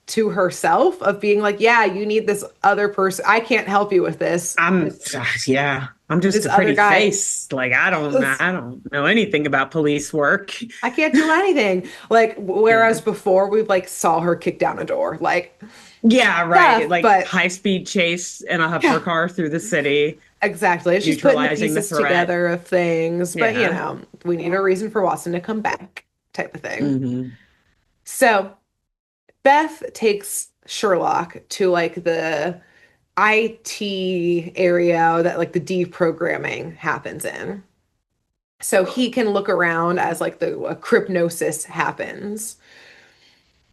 to herself of being like, "Yeah, you need this other person. I can't help you with this. I'm yeah, I'm just This a other pretty guy, face. Like I don't know anything about police work. I can't do anything." Like, Yeah. whereas before we like saw her kick down a door, like Yeah, right. stuff, Like but high speed chase in a yeah, hypercar through the city, exactly. She's putting the neutralizing the pieces threat. together of things, but Yeah. we need a reason for Watson to come back, type of thing. Hmm. So Beth takes Sherlock to like the IT area that like the deprogramming happens in. So he can look around as like the a crypnosis happens.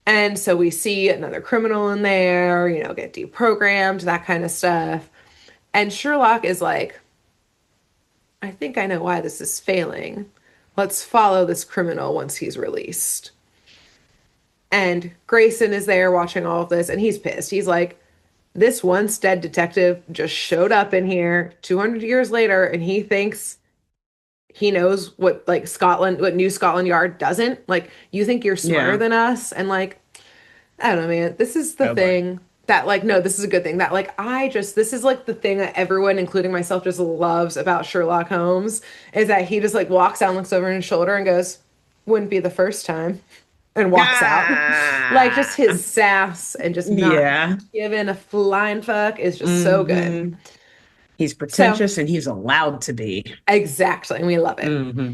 And so we see another criminal in there, get deprogrammed, that kind of stuff. And Sherlock is like, "I think I know why this is failing. Let's follow this criminal once he's released." And Grayson is there watching all of this, and he's pissed. He's like, "This once dead detective just showed up in here 200 years later, and he thinks he knows what like what New Scotland Yard doesn't. Like, you think you're smarter Yeah. than us?" And like, I don't know, man. This is the Oh boy. thing that like, no, this is a good thing that like this is like the thing that everyone, including myself, just loves about Sherlock Holmes is that he just like walks out, looks over his shoulder, and goes, "Wouldn't be the first time," and walks out. Like, just Ah. his sass and just not Yeah. giving a flying fuck is just so good. Hmm. He's So, pretentious and he's allowed to be. exactly. And we love it. Hmm.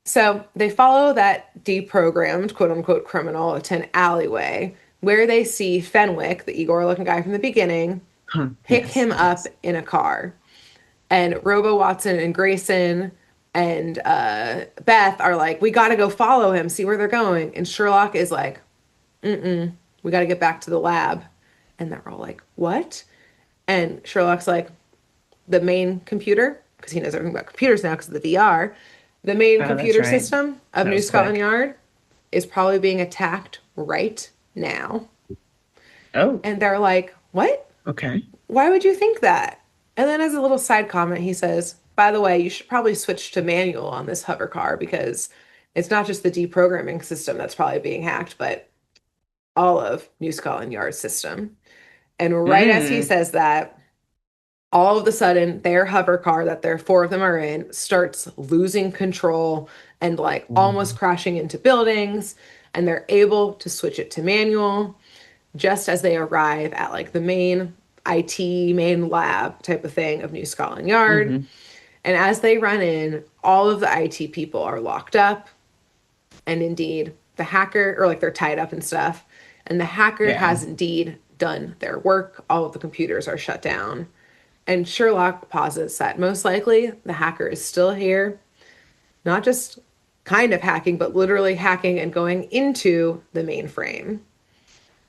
So they follow that deprogrammed quote unquote criminal to an alleyway where they see Fenwick, the Igor looking guy from the beginning, Huh. pick Yes, him up yes. in a car. And Robo Watson and Grayson and Beth are like, "We got to go follow him, see where they're going." And Sherlock is like, "We got to get back to the lab." And they're all like, "What?" And Sherlock's like, "The main computer," because he knows everything about computers now because of the VR. "The main Oh, that's computer right. system of That New was Scotland quick. Yard is probably being attacked right now." Oh, And they're like, "What? okay. Why would you think that?" And then as a little side comment, he says, by the way, you should probably switch to manual on this hover car because it's not just the deprogramming system that's probably being hacked, but all of New Scotland Yard's system. And right as he Mm. says that, all of a sudden their hover car that their four of them are in starts losing control and like almost Mm. crashing into buildings, and they're able to switch it to manual just as they arrive at like the main IT main lab type of thing of New Scotland Yard. Hmm. And as they run in, all of the IT people are locked up, and indeed the hacker, or like they're tied up and stuff, and the hacker Yeah. has indeed done their work. All of the computers are shut down. And Sherlock posits that most likely the hacker is still here, not just kind of hacking, but literally hacking and going into the mainframe.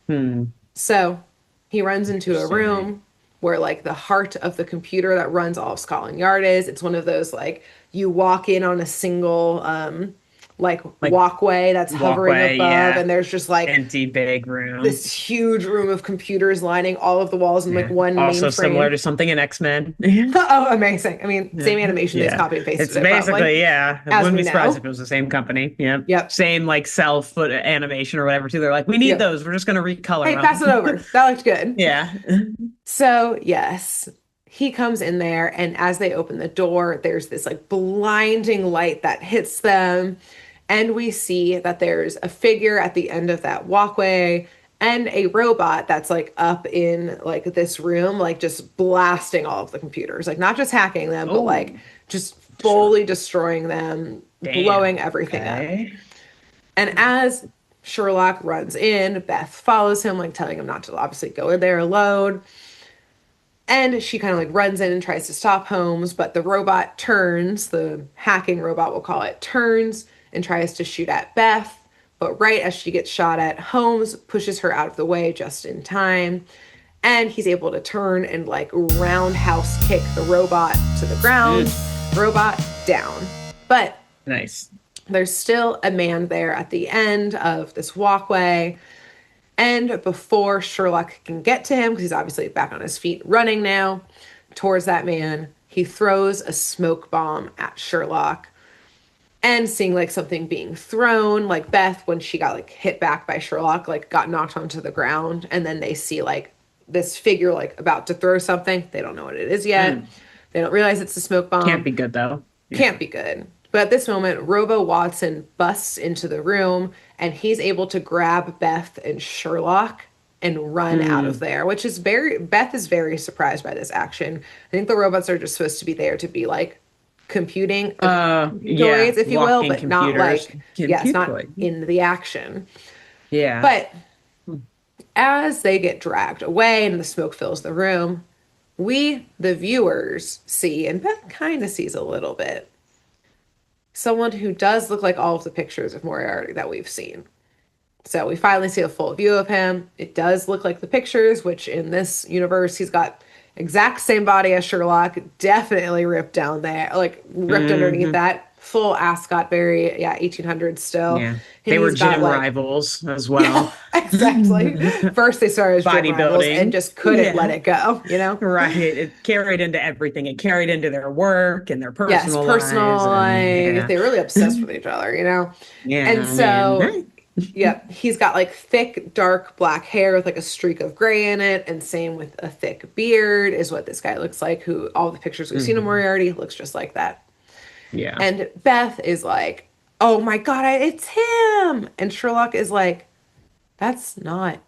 Hmm. So he runs into a Interesting. room where like the heart of the computer that runs all of Scotland Yard is. It's one of those like you walk in on a single like Like walkway that's hovering walkway, above, yeah. and there's just like Empty big room. this huge room of computers lining all of the walls and like Yeah. one Also similar mainframe. to something in X-Men. Oh, amazing. I mean, Yeah. same animation, they just Yeah. copied and pasted It's it probably, basically, yeah. I as wouldn't we be surprised know. if it was the same company. Yeah. Yep. Same like cell foot animation or whatever too. They're like, we need Yep. those. We're just gonna recolor Hey, pass it them. over. That looked good. Yeah. So, yes, he comes in there, and as they open the door, there's this like blinding light that hits them. And we see that there's a figure at the end of that walkway and a robot that's like up in like this room, like just blasting all of the computers, like not just hacking them, but like Oh, just sure. fully destroying them, blowing Damn. everything up. Okay. And as Sherlock runs in, Beth follows him, like telling him not to obviously go in there alone. And she kind of like runs in and tries to stop Holmes, but the robot turns, the hacking robot, we'll call it, turns and tries to shoot at Beth. But right as she gets shot at, Holmes pushes her out of the way just in time. And he's able to turn and like roundhouse kick the robot to the ground. Mm, Robot down. But nice. there's still a man there at the end of this walkway. And before Sherlock can get to him, because he's obviously back on his feet running now towards that man, he throws a smoke bomb at Sherlock. And seeing like something being thrown, like Beth, when she got like hit back by Sherlock, like got knocked onto the ground. And then they see like this figure like about to throw something. They don't know what it is yet. Mm. They don't realize it's a smoke Can't bomb. be good though. Yeah. Can't be good. But at this moment, Robo Watson busts into the room and he's able to grab Beth and Sherlock and run out of Mm. there, which is very, Beth is very surprised by this action. I think the robots are just supposed to be there to be like computing Yeah. toys, if you will, Walking but not computers. like, yes, Compute not toy. in the action. Yeah. But as they get dragged away and the smoke fills the room, we, the viewers, see, and Beth kind of sees a little bit, someone who does look like all of the pictures of Moriarty that we've seen. So we finally see a full view of him. It does look like the pictures, which in this universe, he's got exact same body as Sherlock, definitely ripped down there, like ripped underneath Hmm. that. Full ascot, very, yeah, 1800s still. Yeah. And They were he's got gym like, rivals as yeah, well. exactly. First they started as gym rivals and Bodybuilding. just couldn't let Yeah. it go, you know? Right. It carried into everything. It carried into their work and their Yes, personal lives. personal And life. yeah. They're really obsessed with each other, you know? Yeah, And I mean, so, yeah, he's got like thick, dark black hair with like a streak of gray in it, and same with a thick beard is what this guy looks like, who all the pictures we've seen of mhm. Moriarty looks just like that. Yeah. And Beth is like, oh my God, it's him. And Sherlock is like, that's not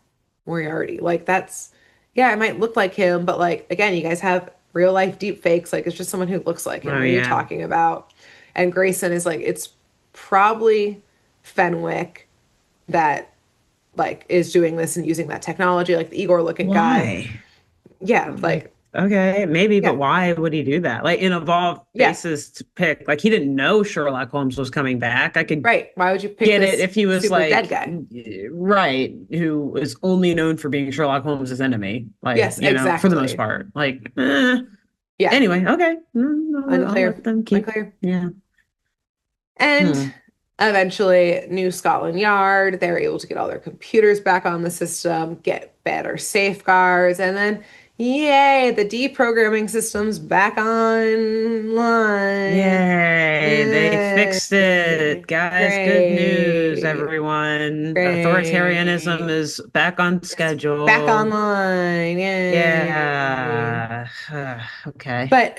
Moriarty. Like, that's, yeah, it might look like him, but like, again, you guys have real life deep fakes. Like, it's just someone who looks like him. Oh What are you yeah. talking about? And Grayson is like, it's probably Fenwick that like is doing this and using that technology, like the Igor looking guy. Why? Yeah, Like, like, okay, maybe, but yeah, why would he do that? Like, in evolved yeah, faces to pick, like, he didn't know Sherlock Holmes was coming back. I could right. Why would you pick get it this if he was super dead like, guy? right, who was only known for being Sherlock Holmes's enemy, like, Yes, for the most exactly. part. Like, Yeah, anyway, okay. I'll unclear, let them keep, unclear. yeah. And Hmm. eventually, New Scotland Yard, they're able to get all their computers back on the system, get better safeguards, and then, yay, the deprogramming system's back online. fixed it, guys. Good news, Great. everyone. Authoritarianism Great. is back on It's back schedule. online. Yay. Yeah. Okay. But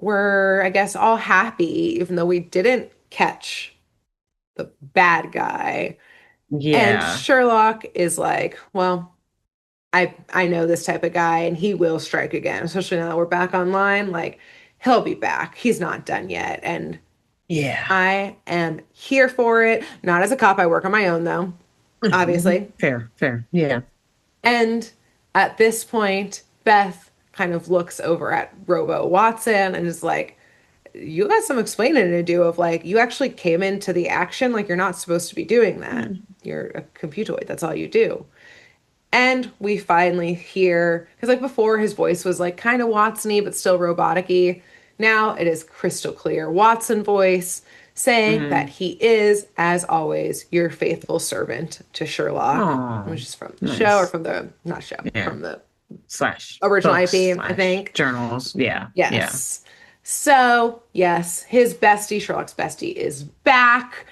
we're, I guess, all happy, even though we didn't catch the bad guy. And Yeah. Sherlock is like, well, I know this type of guy and he will strike again, especially now that we're back online. Like, he'll be back. He's not done yet. And Yeah. I am here for it. Not as a cop, I work on my own though, Mhm. obviously. Fair, fair. Yeah. And at this point, Beth kind of looks over at Robo Watson and is like, you got some explaining to do of like, you actually came into the action. Like, you're not supposed to be doing that. Mm. You're a computoid. That's all you do. And we finally hear, because like before his voice was like kind of Watson-y, but still robotic-y. Now it is crystal clear Watson voice saying that Mm. he is, as always, your faithful servant to Sherlock, Oh, which is from the show or nice. from the, not show, Yeah. from the Slash original books IP, I slash think. journals. Yeah. Yeah. Yes. So, yes, his bestie, Sherlock's bestie, is back,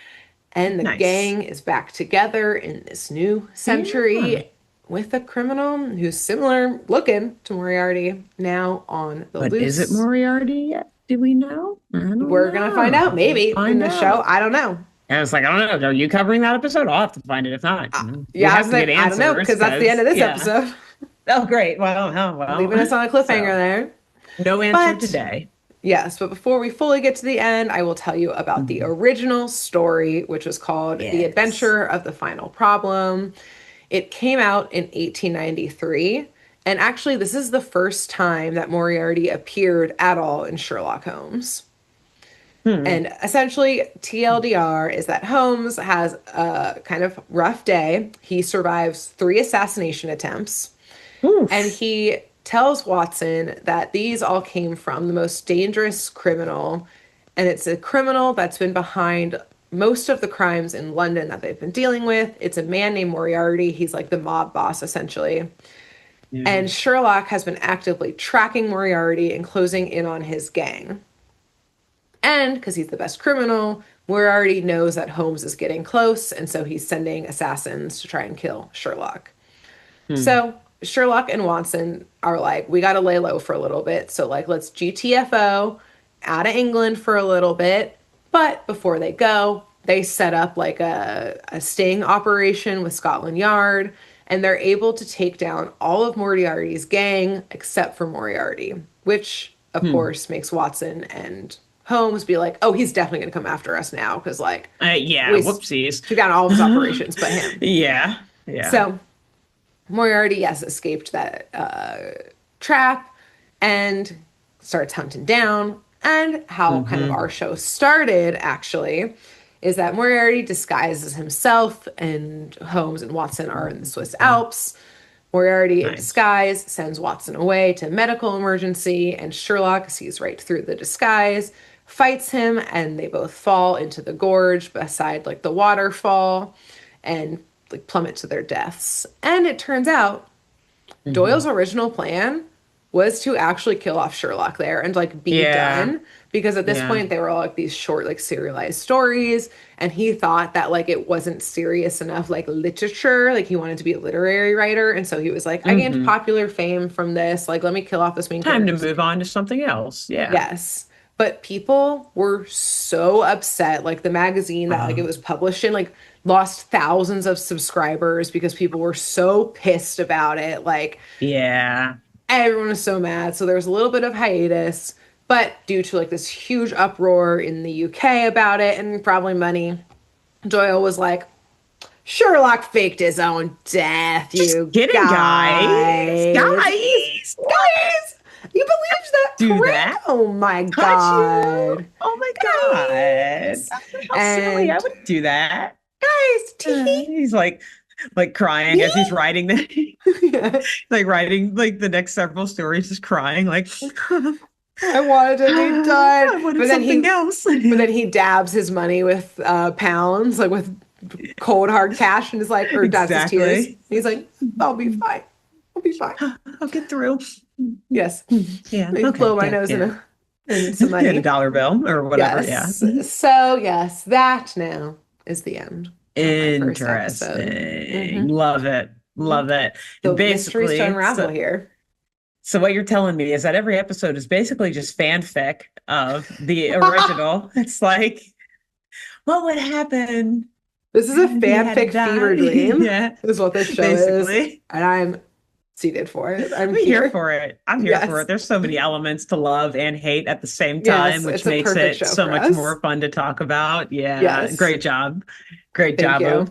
and the Nice. gang is back together in this new Yeah. century with a criminal who's similar looking to Moriarty now on the But is it loose. Moriarty yet? Do we know? I don't We're gonna find know. out, We'll maybe in find the show. out. I don't know. And it's like, I don't know. Are you covering that episode? I'll have to find it if not. We Yeah, I have was to get like, I don't know, answers because that's the end because, of this yeah. episode. Oh, great. Well, oh, well. Leaving us on a cliffhanger So, there. no answer But today. yes, but before we fully get to the end, I will tell you about the Mhm. original story, which was called The Yes. Adventure of the Final Problem. It came out in 1893. And actually, this is the first time that Moriarty appeared at all in Sherlock Holmes. Hmm. And essentially, TLDR is that Holmes has a kind of rough day. He survives three assassination attempts, and Oof. he tells Watson that these all came from the most dangerous criminal. And it's a criminal that's been behind most of the crimes in London that they've been dealing with. It's a man named Moriarty. He's like the mob boss, essentially. Yeah. And Sherlock has been actively tracking Moriarty and closing in on his gang. And because he's the best criminal, Moriarty knows that Holmes is getting close, and so he's sending assassins to try and kill Sherlock. Hmm. So Sherlock and Watson are like, we got to lay low for a little bit. So, like, let's GTFO out of England for a little bit. But before they go, they set up like a sting operation with Scotland Yard, and they're able to take down all of Moriarty's gang except for Moriarty, which, of Hmm. course, makes Watson and Holmes be like, oh, he's definitely going to come after us now because, like, Yeah. we Whoopsies. took down all of his operations but him. Yeah. Yeah. So, Moriarty, yes, escaped that trap and starts hunting down. And how kind of Hmm. our show started, actually, is that Moriarty disguises himself, and Holmes and Watson are in the Swiss Alps. Moriarty, in Nice. disguise, sends Watson away to medical emergency, and Sherlock sees right through the disguise, fights him, and they both fall into the gorge beside like the waterfall and like plummet to their deaths. And it turns out Doyle's Hmm. original plan was to actually kill off Sherlock there and like be Yeah. done because at this Yeah. point they were all like these short like serialized stories, and he thought that like it wasn't serious enough like literature, like he wanted to be a literary writer, and so he was like, I gained Hmm. popular fame from this, like let me kill off this main Time to character. move on to something else. Yeah. Yes. But people were so upset. Like the magazine that like it Uh, was published in like lost thousands of subscribers because people were so pissed about it. Like yeah. everyone was so mad. So there was a little bit of hiatus, but due to like this huge uproar in the UK about it and probably money, Doyle was like, Sherlock faked his own death, Just you kidding, guys. guys. Guys. Guys, you believed that Do prank? that. Oh my Touch you. God. Oh my God. Guys. How silly. I And wouldn't do that. guys, tee He's like crying me? as he's writing the Yeah. like writing like the next several stories, just crying like I wanted to be I done. wanted something else. But then he dabs his money with pounds, like with cold hard cash, and is like, or dabs his tears. Exactly. He's like, I'll be fine. I'll be fine. I'll get through. Yes. Yeah. I Okay. blow my Good. nose in Yeah. a and some Get a money. dollar bill or whatever. Yeah. Yes. So yes, that now is the end of my first episode. Interesting. Love it. Love it. And So mysteries to basically, unravel here. so what you're telling me is that every episode is basically just fanfic of the original. It's like, what would happen This is a if he had fanfic fever died? dream. Yeah, Is what this show basically. is. And I'm seated for it. I'm here for it. I'm here for Yes. it. There's so many elements to love and hate at the same Yes, time, which it's a makes perfect it show so for much us. more fun to talk about. Yeah, Yes. great job. Great Thank job you. of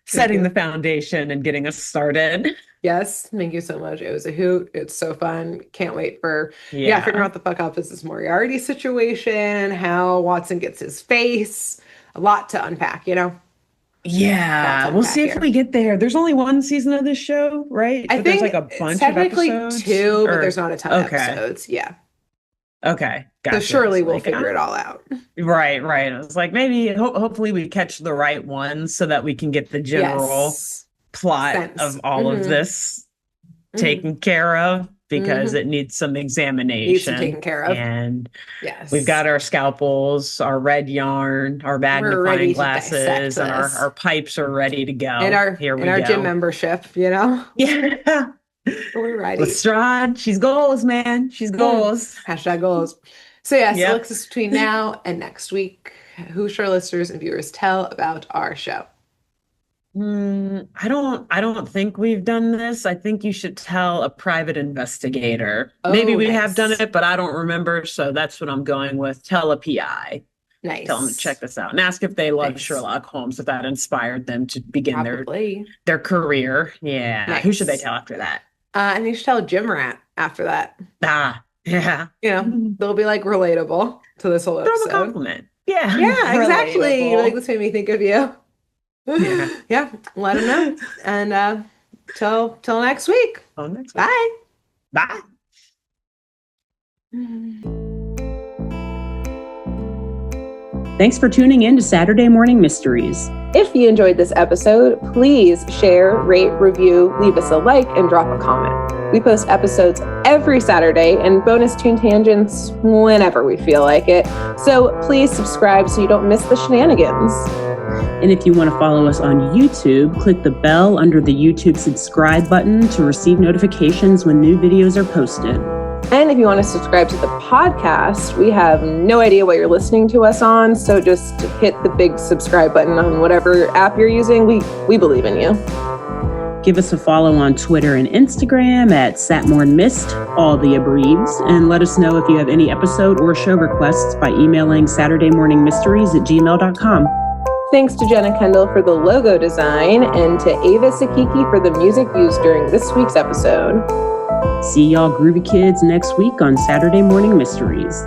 setting you. the foundation and getting us started. Yes, thank you so much. It was a hoot. It's so fun. Can't wait for Yeah. figuring out the fuck up is this Moriarty situation, how Watson gets his face. A lot to unpack, you know? Yeah, we'll see if here. we get there. There's only one season of this show, right? I But think there's like a bunch technically of episodes. two, but Or- there's not a ton of okay. episodes. Yeah. Okay, So gotcha. surely It's we'll like, figure it all out. Right, right. I was like, maybe, hopefully, we catch the right ones so that we can get the general Yes. plot Sense. of all of this taken care of because it needs some examination. Needs some taken care of. And Yes. we've got our scalpels, our red yarn, our magnifying glasses, and our pipes are ready to go. And our gym membership, you know? Yeah. We're ready. Lestrade, she's goals, man. She's goals. Hashtag goals. So yes, Yep. Alexis, between now and next week, who should our listeners and viewers tell about our show? I don't think we've done this. I think you should tell a private investigator. Oh, Maybe we nice. have done it, but I don't remember. So that's what I'm going with. Tell a PI. Nice. Tell them to check this out and ask if they love Nice. Sherlock Holmes, if that inspired them to begin Probably. their career. Yeah. Nice. Who should they tell after that? And you should tell a gym rat after that. Yeah. You know, they'll be like relatable to this whole Throw them a episode. compliment. Yeah. Yeah, exactly. Relatable. Like this made me think of you. Yeah. Yeah, let them know. And till next week. Till next week. Bye. Bye. Thanks for tuning in to Saturday Morning Mysteries. If you enjoyed this episode, please share, rate, review, leave us a like, and drop a comment. We post episodes every Saturday and bonus tune tangents whenever we feel like it. So please subscribe so you don't miss the shenanigans. And if you want to follow us on YouTube, click the bell under the YouTube subscribe button to receive notifications when new videos are posted. And if you want to subscribe to the podcast, we have no idea what you're listening to us on, so just hit the big subscribe button on whatever app you're using. We believe in you. Give us a follow on Twitter and Instagram at SatmornMist, all the abreves, and let us know if you have any episode or show requests by emailing SaturdayMorningMysteries@gmail.com. Thanks to Jenna Kendall for the logo design and to Ava Sakiki for the music used during this week's episode. See y'all groovy kids next week on Saturday Morning Mysteries.